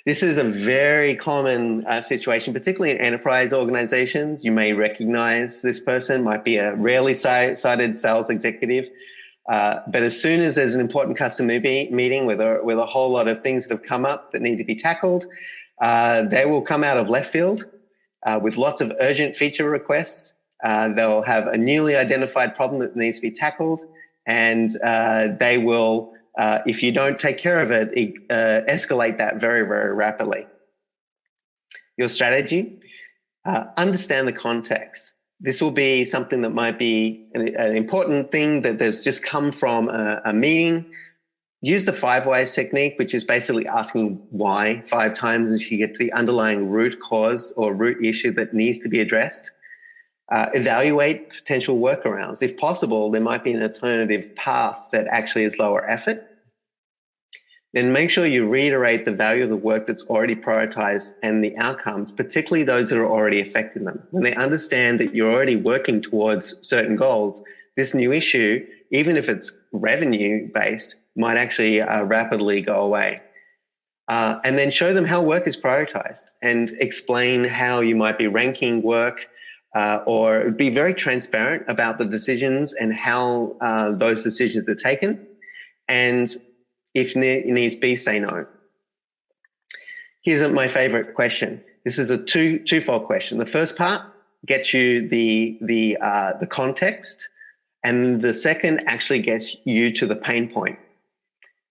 This is a very common situation, particularly in enterprise organizations. You may recognize this person, might be a rarely cited sales executive. But as soon as there's an important customer meeting with a whole lot of things that have come up that need to be tackled, they will come out of left field with lots of urgent feature requests. They'll have a newly identified problem that needs to be tackled, and they will, if you don't take care of it, escalate that very, very rapidly. Your strategy, understand the context. This will be something that might be an important thing that there's just come from a meeting. Use the 5 whys technique, which is basically asking why 5 times until you get to the underlying root cause or root issue that needs to be addressed. Evaluate potential workarounds. If possible, there might be an alternative path that actually is lower effort. then make sure you reiterate the value of the work that's already prioritized and the outcomes, particularly those that are already affecting them. When they understand that you're already working towards certain goals, this new issue, even if it's revenue-based, might actually rapidly go away. And then show them how work is prioritized and explain how you might be ranking work, or be very transparent about the decisions and how those decisions are taken. And if needs be, say no. Here's my favorite question. This is a twofold question. The first part gets you the context, and the second actually gets you to the pain point.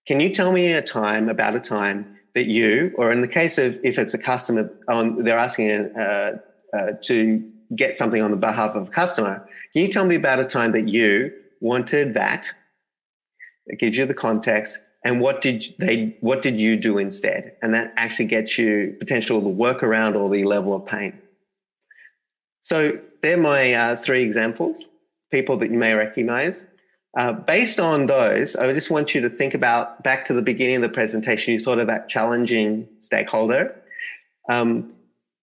Can you tell me about a time that you, or in the case of if it's a customer, they're asking to get something on the behalf of a customer, can you tell me about a time that you wanted that? It gives you the context. And what did you do instead? And that actually gets you potential the workaround or the level of pain. So they're my 3 examples, people that you may recognize. Based on those, I just want you to think about back to the beginning of the presentation, you thought of that challenging stakeholder.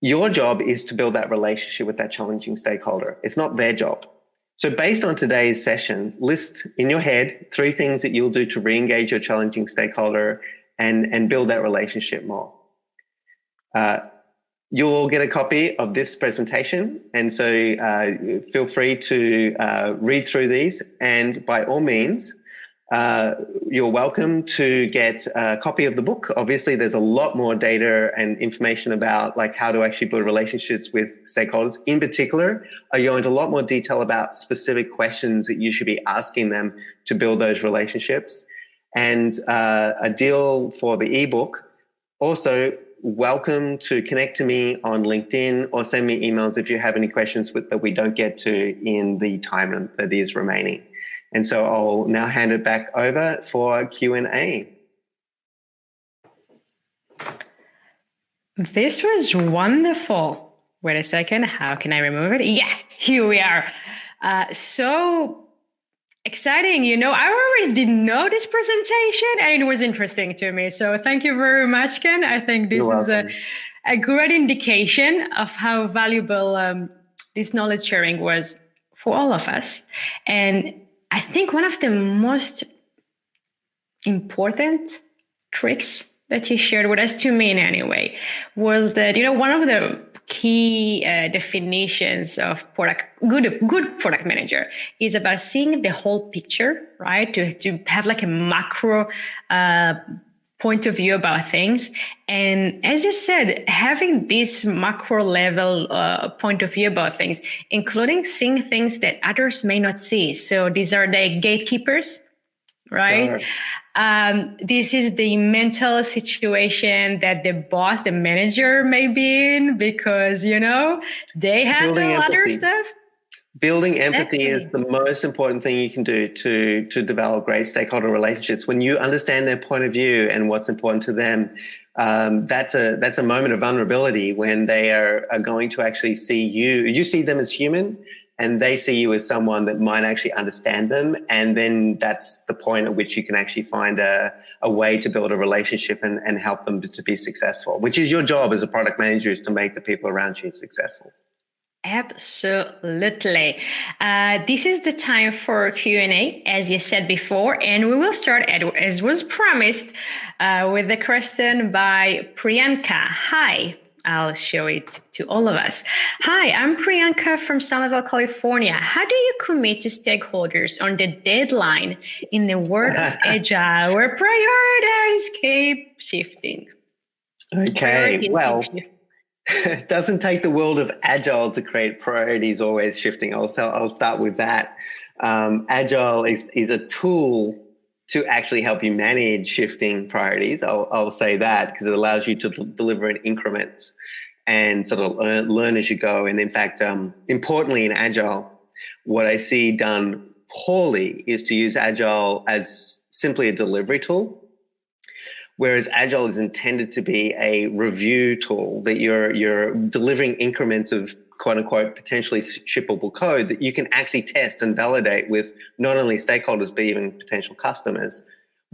Your job is to build that relationship with that challenging stakeholder. It's not their job. So based on today's session, list in your head 3 things that you'll do to re-engage your challenging stakeholder and build that relationship more. You'll get a copy of this presentation, and so feel free to read through these, and by all means, you're welcome to get a copy of the book. Obviously, there's a lot more data and information about like how to actually build relationships with stakeholders. In particular, I go into a lot more detail about specific questions that you should be asking them to build those relationships. And a deal for the ebook. Also, welcome to connect to me on LinkedIn or send me emails if you have any questions that we don't get to in the time that is remaining. And so I'll now hand it back over for Q&A. This was wonderful. Wait a second. How can I remove it? Yeah, here we are. So exciting. You know, I already didn't know this presentation and it was interesting to me. So thank you very much, Ken. I think this is a great indication of how valuable this knowledge sharing was for all of us. And I think one of the most important tricks that you shared with us, to me in any way, was that, you know, one of the key definitions of good product manager is about seeing the whole picture, right? To have like a macro point of view about things. And as you said, having this macro level point of view about things, including seeing things that others may not see. So these are the gatekeepers, right? Sure. This is the mental situation that the boss, the manager may be in because, you know, they handle other stuff. Building empathy is the most important thing you can do to develop great stakeholder relationships. When you understand their point of view and what's important to them, that's a moment of vulnerability when they are going to actually see you. You see them as human, and they see you as someone that might actually understand them. And then that's the point at which you can actually find a way to build a relationship and help them to be successful, which is your job as a product manager, is to make the people around you successful. Absolutely. This is the time for Q&A, as you said before, and we will start, as was promised, with the question by Priyanka. Hi. I'll show it to all of us. Hi, I'm Priyanka from San Rafael, California. How do you commit to stakeholders on the deadline in the world of Agile, where priorities keep shifting? Okay, well, it doesn't take the world of Agile to create priorities always shifting. I'll start with that. Agile is a tool to actually help you manage shifting priorities. I'll say that because it allows you to deliver in increments and sort of learn as you go. And in fact, importantly in Agile, what I see done poorly is to use Agile as simply a delivery tool, whereas Agile is intended to be a review tool that you're delivering increments of quote unquote potentially shippable code that you can actually test and validate with not only stakeholders but even potential customers,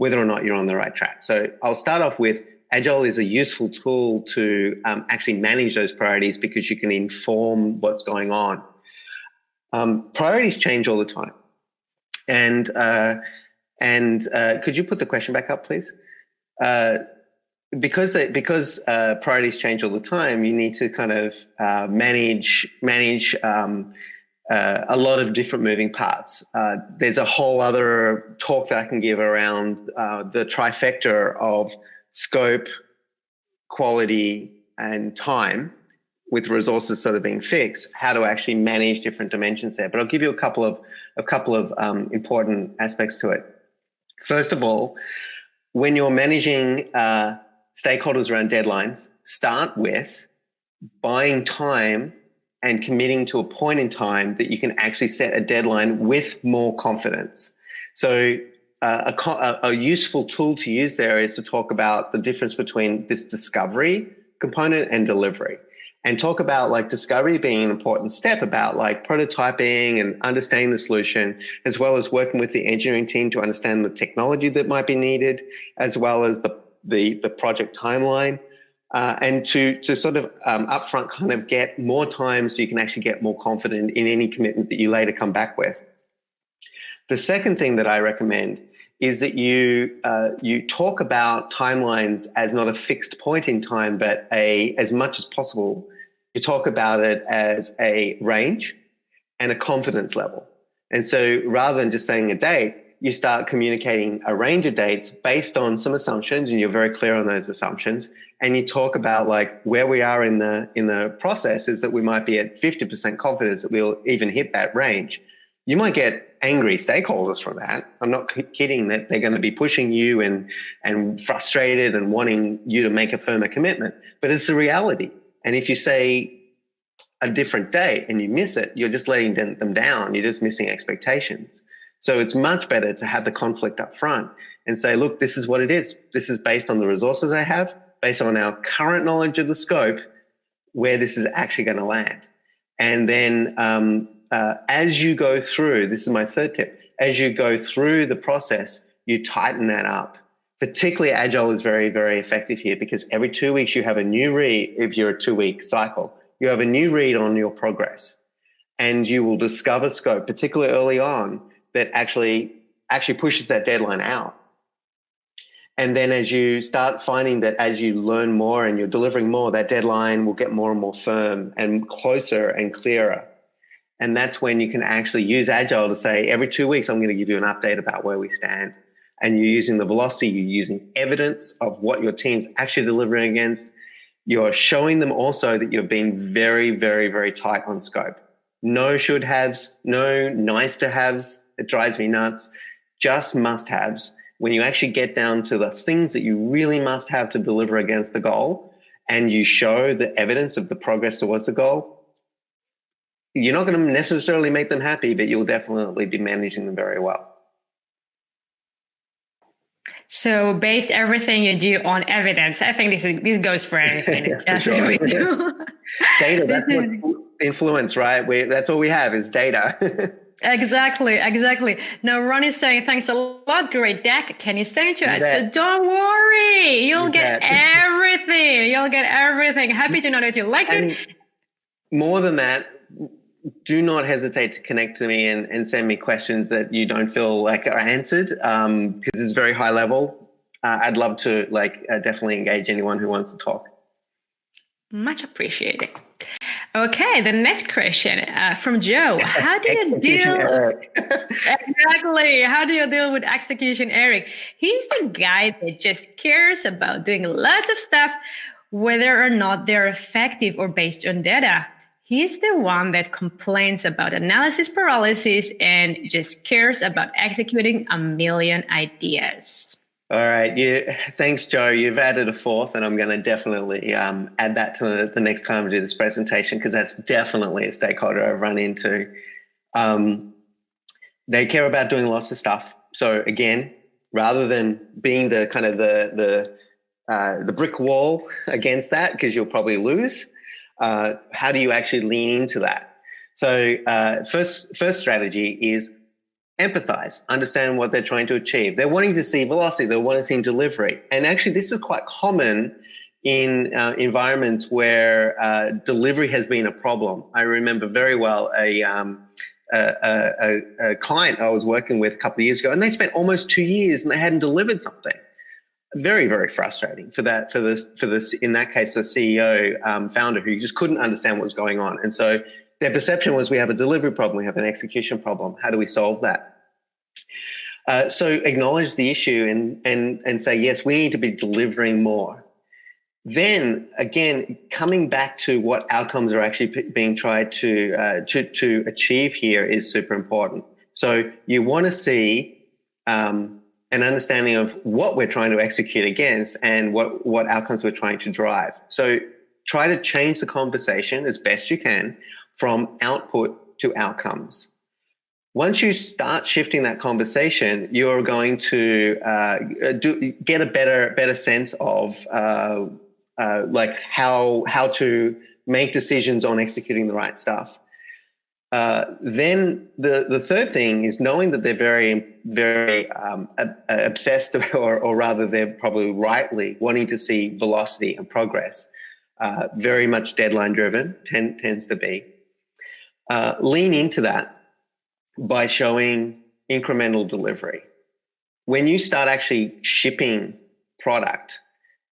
whether or not you're on the right track. So I'll start off with Agile is a useful tool to actually manage those priorities because you can inform what's going on. Priorities change all the time. And could you put the question back up, please? Because priorities change all the time, you need to kind of manage a lot of different moving parts. There's a whole other talk that I can give around the trifecta of scope, quality, and time, with resources sort of being fixed, how to actually manage different dimensions there. But I'll give you a couple of important aspects to it. First of all, when you're managing stakeholders around deadlines, start with buying time and committing to a point in time that you can actually set a deadline with more confidence. So a useful tool to use there is to talk about the difference between this discovery component and delivery, and talk about like discovery being an important step about like prototyping and understanding the solution, as well as working with the engineering team to understand the technology that might be needed, as well as the project timeline, and to sort of upfront kind of get more time so you can actually get more confident in any commitment that you later come back with. The second thing that I recommend is that you talk about timelines as not a fixed point in time, but as much as possible, you talk about it as a range and a confidence level. And so rather than just saying a date, you start communicating a range of dates based on some assumptions, and you're very clear on those assumptions. And you talk about like where we are in the process is that we might be at 50% confidence that we'll even hit that range. You might get angry stakeholders from that. I'm not kidding that they're going to be pushing you and frustrated and wanting you to make a firmer commitment, but it's the reality. And if you say a different date and you miss it, you're just letting them down. You're just missing expectations. So it's much better to have the conflict up front and say, look, this is what it is. This is based on the resources I have, based on our current knowledge of the scope, where this is actually going to land. And then as you go through, this is my third tip, as you go through the process, you tighten that up. Particularly Agile is very, very effective here because every 2 weeks you have a new read. If you're a 2-week cycle, you have a new read on your progress, and you will discover scope, particularly early on, that actually pushes that deadline out. And then as you start finding that as you learn more and you're delivering more, that deadline will get more and more firm and closer and clearer. And that's when you can actually use Agile to say, every 2 weeks, I'm going to give you an update about where we stand. And you're using the velocity, you're using evidence of what your team's actually delivering against. You're showing them also that you're being very, very, very tight on scope. No should haves, no nice to haves. It drives me nuts. Just must haves. When you actually get down to the things that you really must have to deliver against the goal, and you show the evidence of the progress towards the goal, you're not going to necessarily make them happy, but you'll definitely be managing them very well. So based everything you do on evidence, I think this goes for anything. Yeah, for sure. Data, that's what influence, right? That's all we have is data. Exactly. Now, Ron is saying, thanks a lot. Great deck. Can you send it to us? So don't worry. You'll get everything. Happy to know that you like it. More than that, do not hesitate to connect to me and send me questions that you don't feel like are answered, because it's very high level. I'd love to definitely engage anyone who wants to talk. Much appreciated. Okay, the next question from Joe. How do you deal? Exactly. How do you deal with execution, Eric? He's the guy that just cares about doing lots of stuff, whether or not they're effective or based on data. He's the one that complains about analysis paralysis and just cares about executing a million ideas. All right. Thanks, Joe. You've added a fourth, and I'm going to definitely add that to the next time I do this presentation, because that's definitely a stakeholder I've run into. They care about doing lots of stuff. So again, rather than being the kind of the brick wall against that, because you'll probably lose, how do you actually lean into that? So first strategy is empathize, understand what they're trying to achieve. They're wanting to see velocity, they're wanting to see delivery. And actually, this is quite common in environments where delivery has been a problem. I remember very well a client I was working with a couple of years ago, and they spent almost 2 years and they hadn't delivered something. Very, very frustrating for this, in that case, the CEO, founder, who just couldn't understand what was going on. And so their perception was, we have a delivery problem, we have an execution problem. How do we solve that? So acknowledge the issue and say, yes, we need to be delivering more. Then again, coming back to what outcomes are actually being tried to achieve here is super important. So you want to see an understanding of what we're trying to execute against and what outcomes we're trying to drive. So try to change the conversation as best you can from output to outcomes. Once you start shifting that conversation, you're going to get a better sense of like how to make decisions on executing the right stuff. Then the third thing is knowing that they're very, very obsessed, or rather they're probably rightly wanting to see velocity and progress. Very much deadline driven tends to be. Lean into that by showing incremental delivery. When you start actually shipping product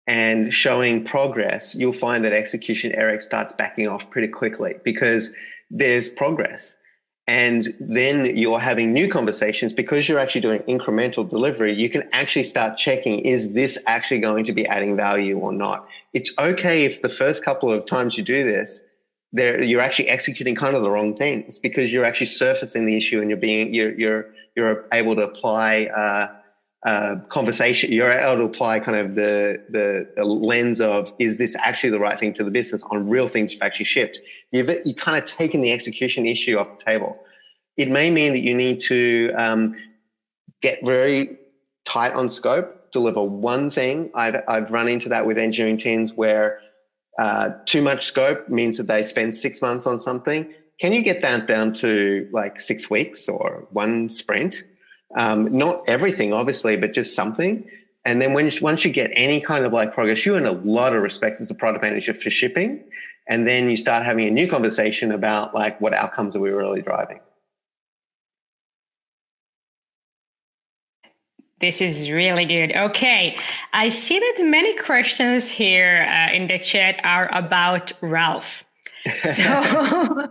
and showing progress, you'll find that execution error starts backing off pretty quickly because there's progress. And then you're having new conversations because you're actually doing incremental delivery. You can actually start checking, is this actually going to be adding value or not? It's okay if the first couple of times you do this, you're actually executing kind of the wrong things because you're actually surfacing the issue and you're able to apply conversation. You're able to apply kind of the lens of, is this actually the right thing to the business on real things you've actually shipped? You've kind of taken the execution issue off the table. It may mean that you need to get very tight on scope, deliver one thing. I've run into that with engineering teams where too much scope means that they spend 6 months on something. Can you get that down to like 6 weeks or one sprint? Not everything, obviously, but just something. And then once you get any kind of like progress, you earn a lot of respect as a product manager for shipping. And then you start having a new conversation about like, what outcomes are we really driving? This is really good. Okay, I see that many questions here in the chat are about Ralph. So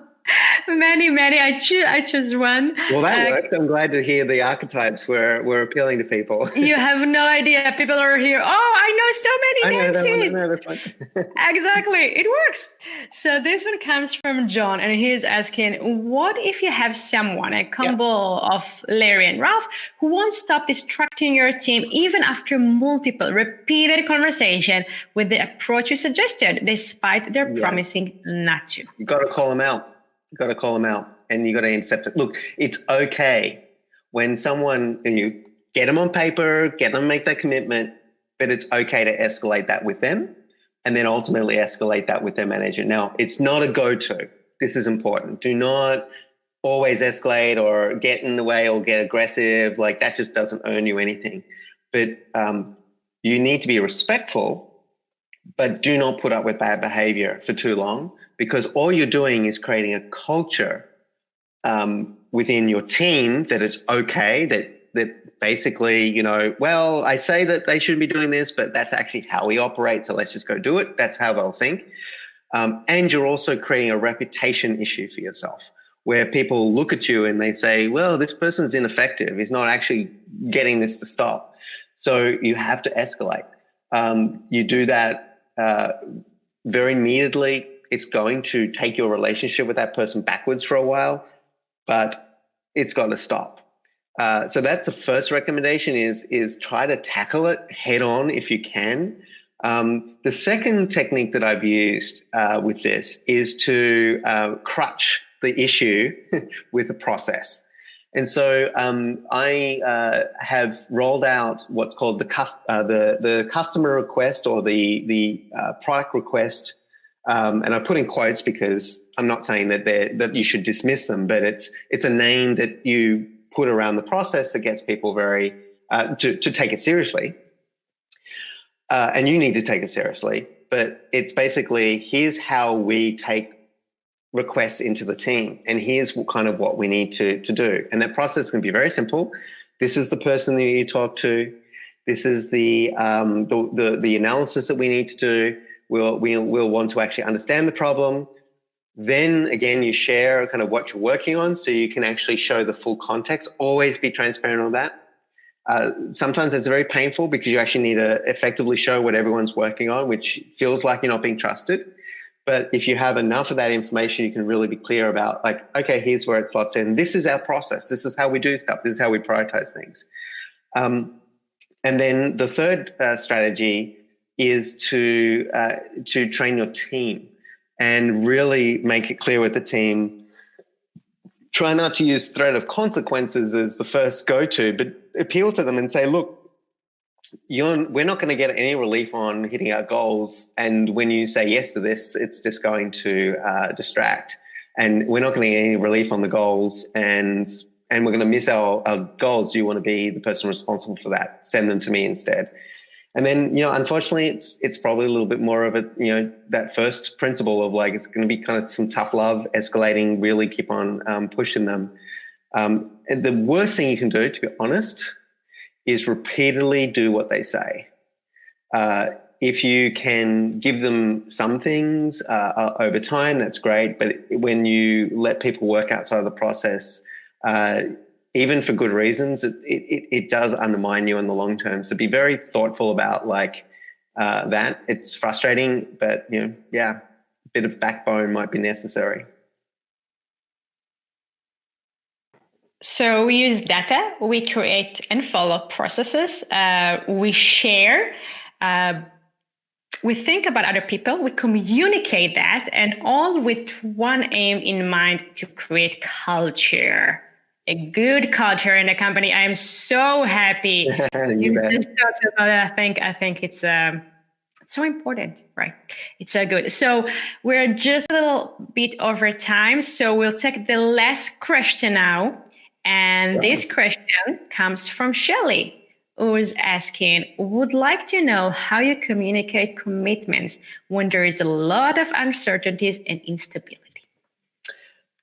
many. I choose one. Well, that worked. I'm glad to hear the archetypes were appealing to people. You have no idea. People are here. Oh, I know so many Nancy's. Exactly. It works. So this one comes from John, and he's asking, what if you have someone, a combo of Larry and Ralph, who won't stop distracting your team even after multiple repeated conversation with the approach you suggested, despite their promising not to? You got to call them out. You got to call them out, and you got to intercept it. Look, it's okay when someone, and you get them on paper, get them to make that commitment, but it's okay to escalate that with them and then ultimately escalate that with their manager. Now, it's not a go-to. This is important. Do not always escalate or get in the way or get aggressive. Like, that just doesn't earn you anything. But you need to be respectful, but do not put up with bad behavior for too long, because all you're doing is creating a culture within your team that it's okay, that basically, well, I say that they shouldn't be doing this, but that's actually how we operate, so let's just go do it. That's how they'll think. And you're also creating a reputation issue for yourself, where people look at you and they say, well, this person's ineffective. He's not actually getting this to stop. So you have to escalate. You do that very neededly. It's going to take your relationship with that person backwards for a while, but it's got to stop. So that's the first recommendation is try to tackle it head on if you can. The second technique that I've used with this is to crutch the issue with a process. And so I have rolled out what's called the customer request, or the product request. And I put in quotes because I'm not saying that you should dismiss them, but it's a name that you put around the process that gets people very to take it seriously. And you need to take it seriously. But it's basically, here's how we take requests into the team, and here's kind of what we need to do. And that process can be very simple. This is the person that you talk to. This is the analysis that we need to do. We'll want to actually understand the problem. Then again, you share kind of what you're working on, so you can actually show the full context. Always be transparent on that. Sometimes it's very painful because you actually need to effectively show what everyone's working on, which feels like you're not being trusted. But if you have enough of that information, you can really be clear about, like, okay, here's where it slots in. This is our process. This is how we do stuff. This is how we prioritize things. And then the third strategy is to train your team and really make it clear with the team. Try not to use threat of consequences as the first go-to, but appeal to them and say, look, we're not going to get any relief on hitting our goals. And when you say yes to this, it's just going to distract. And we're not going to get any relief on the goals, and we're going to miss our goals. You want to be the person responsible for that. Send them to me instead. And then, unfortunately, it's probably a little bit more of a, that first principle of like, it's going to be kind of some tough love, escalating, really keep on pushing them. And the worst thing you can do, to be honest, is repeatedly do what they say. If you can give them some things over time, that's great. But when you let people work outside of the process, even for good reasons, it does undermine you in the long term. So be very thoughtful about that. It's frustrating, but a bit of backbone might be necessary. So we use data, we create and follow processes, we share, we think about other people, we communicate that, and all with one aim in mind: to create culture. A good culture in the company. I am so happy you just talked about it. I think it's so important, right? It's so good. So we're just a little bit over time, so we'll take the last question now. And this question comes from Shelley, who's asking, would like to know how you communicate commitments when there is a lot of uncertainties and instability.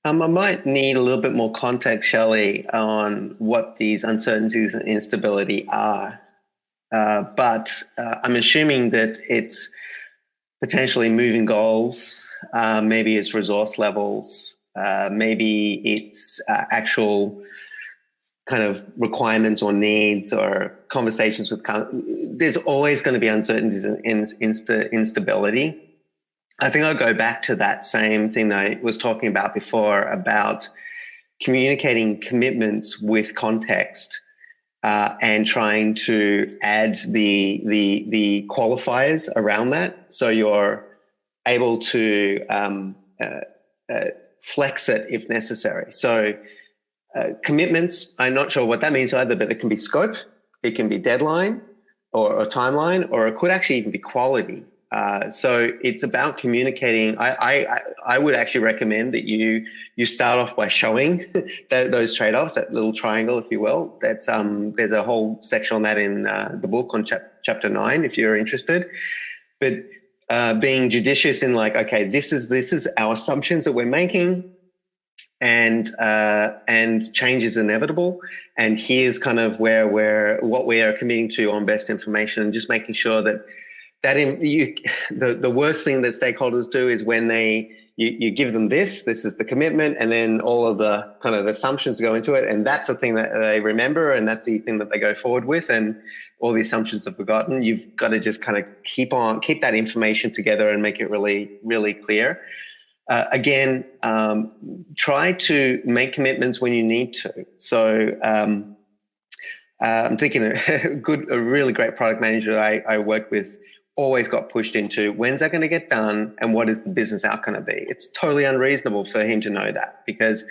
I might need a little bit more context, Shelley, on what these uncertainties and instability are. But I'm assuming that it's potentially moving goals, maybe it's resource levels, maybe it's actual kind of requirements or needs or conversations with. There's always going to be uncertainties and instability. I think I'll go back to that same thing that I was talking about before about communicating commitments with context and trying to add the qualifiers around that, so you're able to flex it if necessary. So commitments, I'm not sure what that means either, but it can be scope, it can be deadline or a timeline, or it could actually even be quality. So it's about communicating. I would actually recommend that you start off by showing those trade-offs, that little triangle, if you will. That's there's a whole section on that in the book on chapter 9, if you're interested. But being judicious in like, okay, this is our assumptions that we're making, and change is inevitable. And here's kind of what we are committing to on best information, and just making sure that the worst thing that stakeholders do is when you give them this is the commitment, and then all of the kind of assumptions go into it, and that's the thing that they remember, and that's the thing that they go forward with, and all the assumptions are forgotten. You've got to just kind of keep that information together and make it really, really clear. Again, try to make commitments when you need to. So I'm thinking a really great product manager I worked with always got pushed into, when's that going to get done and what is the business outcome going to be? It's totally unreasonable for him to know that, because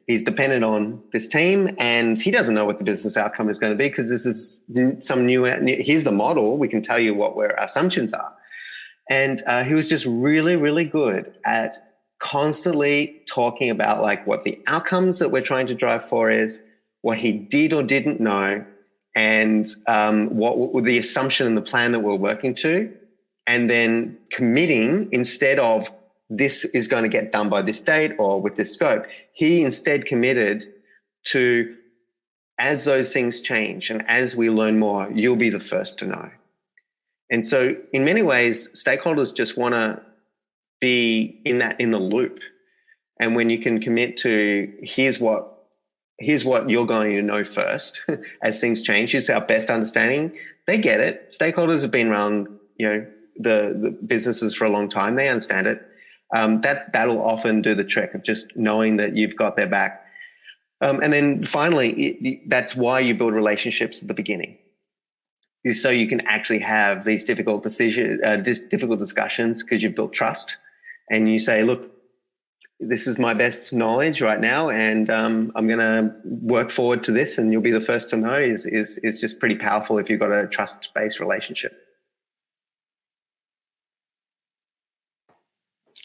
he's dependent on this team, and he doesn't know what the business outcome is going to be, because this is some new, here's the model, we can tell you what our assumptions are. And he was just really, really good at constantly talking about like what the outcomes that we're trying to drive for is, what he did or didn't know, and what the assumption and the plan that we're working to, and then committing instead of this is going to get done by this date or with this scope. He instead committed to, as those things change and as we learn more, you'll be the first to know. And so in many ways, stakeholders just want to be in the loop. And when you can commit to here's what you're going to know first as things change, it's our best understanding. They get it. Stakeholders have been around, the businesses for a long time. They understand it. That'll often do the trick of just knowing that you've got their back. And then finally, that's why you build relationships at the beginning, is so you can actually have these difficult discussions, because you've built trust, and you say, look, this is my best knowledge right now, and I'm going to work forward to this, and you'll be the first to know. Is just pretty powerful if you've got a trust-based relationship.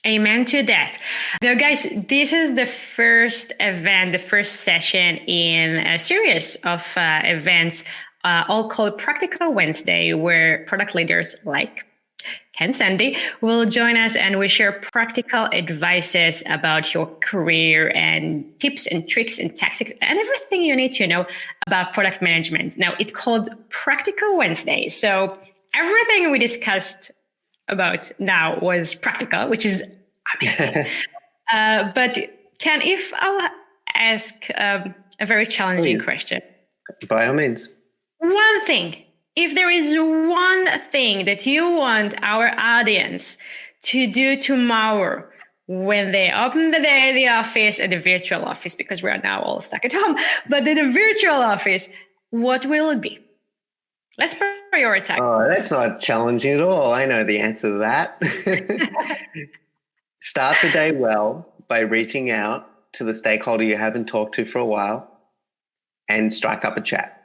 Amen to that. Now, guys, this is the first event, the first session in a series of events, all called Practical Wednesday, where product leaders like Ken Sandy will join us, and we share practical advices about your career and tips and tricks and tactics and everything you need to know about product management. Now, it's called Practical Wednesday. So everything we discussed about now was practical, which is amazing. But Ken, if I'll ask a very challenging question. By all means. One thing, if there is one thing that you want our audience to do tomorrow when they open the office, at the virtual office, because we are now all stuck at home, but in the virtual office, what will it be? Let's prioritize. Oh, that's not challenging at all. I know the answer to that. Start the day well by reaching out to the stakeholder you haven't talked to for a while and strike up a chat.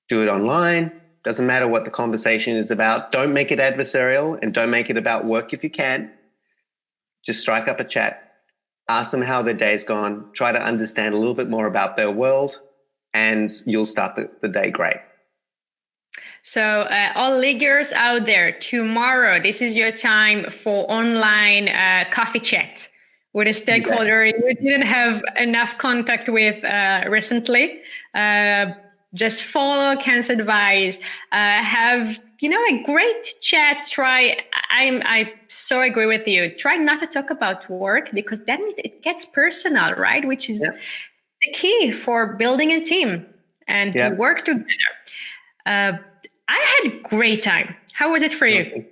Do it online. Doesn't matter what the conversation is about. Don't make it adversarial, and don't make it about work if you can. Just strike up a chat. Ask them how their day's gone. Try to understand a little bit more about their world, and you'll start the day great. So all leaguers out there, tomorrow, this is your time for online coffee chat with a stakeholder you didn't have enough contact with recently. Just follow Ken's advice. Have a great chat. I so agree with you. Try not to talk about work, because then it gets personal, right? Which is the key for building a team and to work together. I had a great time. How was it for you?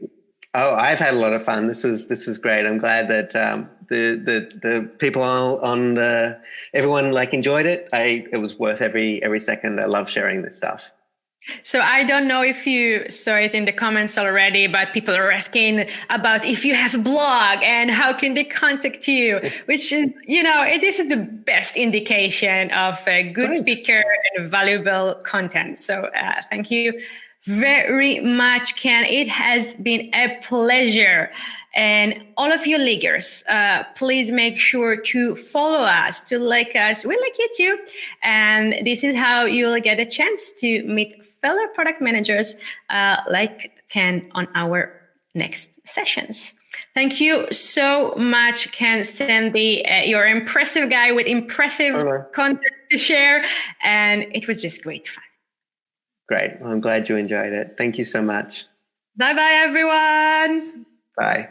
Oh, I've had a lot of fun. This is great. I'm glad that the people on everyone enjoyed it. It was worth every second. I love sharing this stuff. So I don't know if you saw it in the comments already, but people are asking about if you have a blog and how can they contact you, which is, this is the best indication of a good speaker and valuable content. So thank you very much, Ken. It has been a pleasure. And all of you leaguers, please make sure to follow us, to like us. We like you too. And this is how you'll get a chance to meet fellow product managers like Ken on our next sessions. Thank you so much, Ken Sandy. You're an impressive guy with impressive content to share. And it was just great fun. Great. Well, I'm glad you enjoyed it. Thank you so much. Bye-bye, everyone. Bye.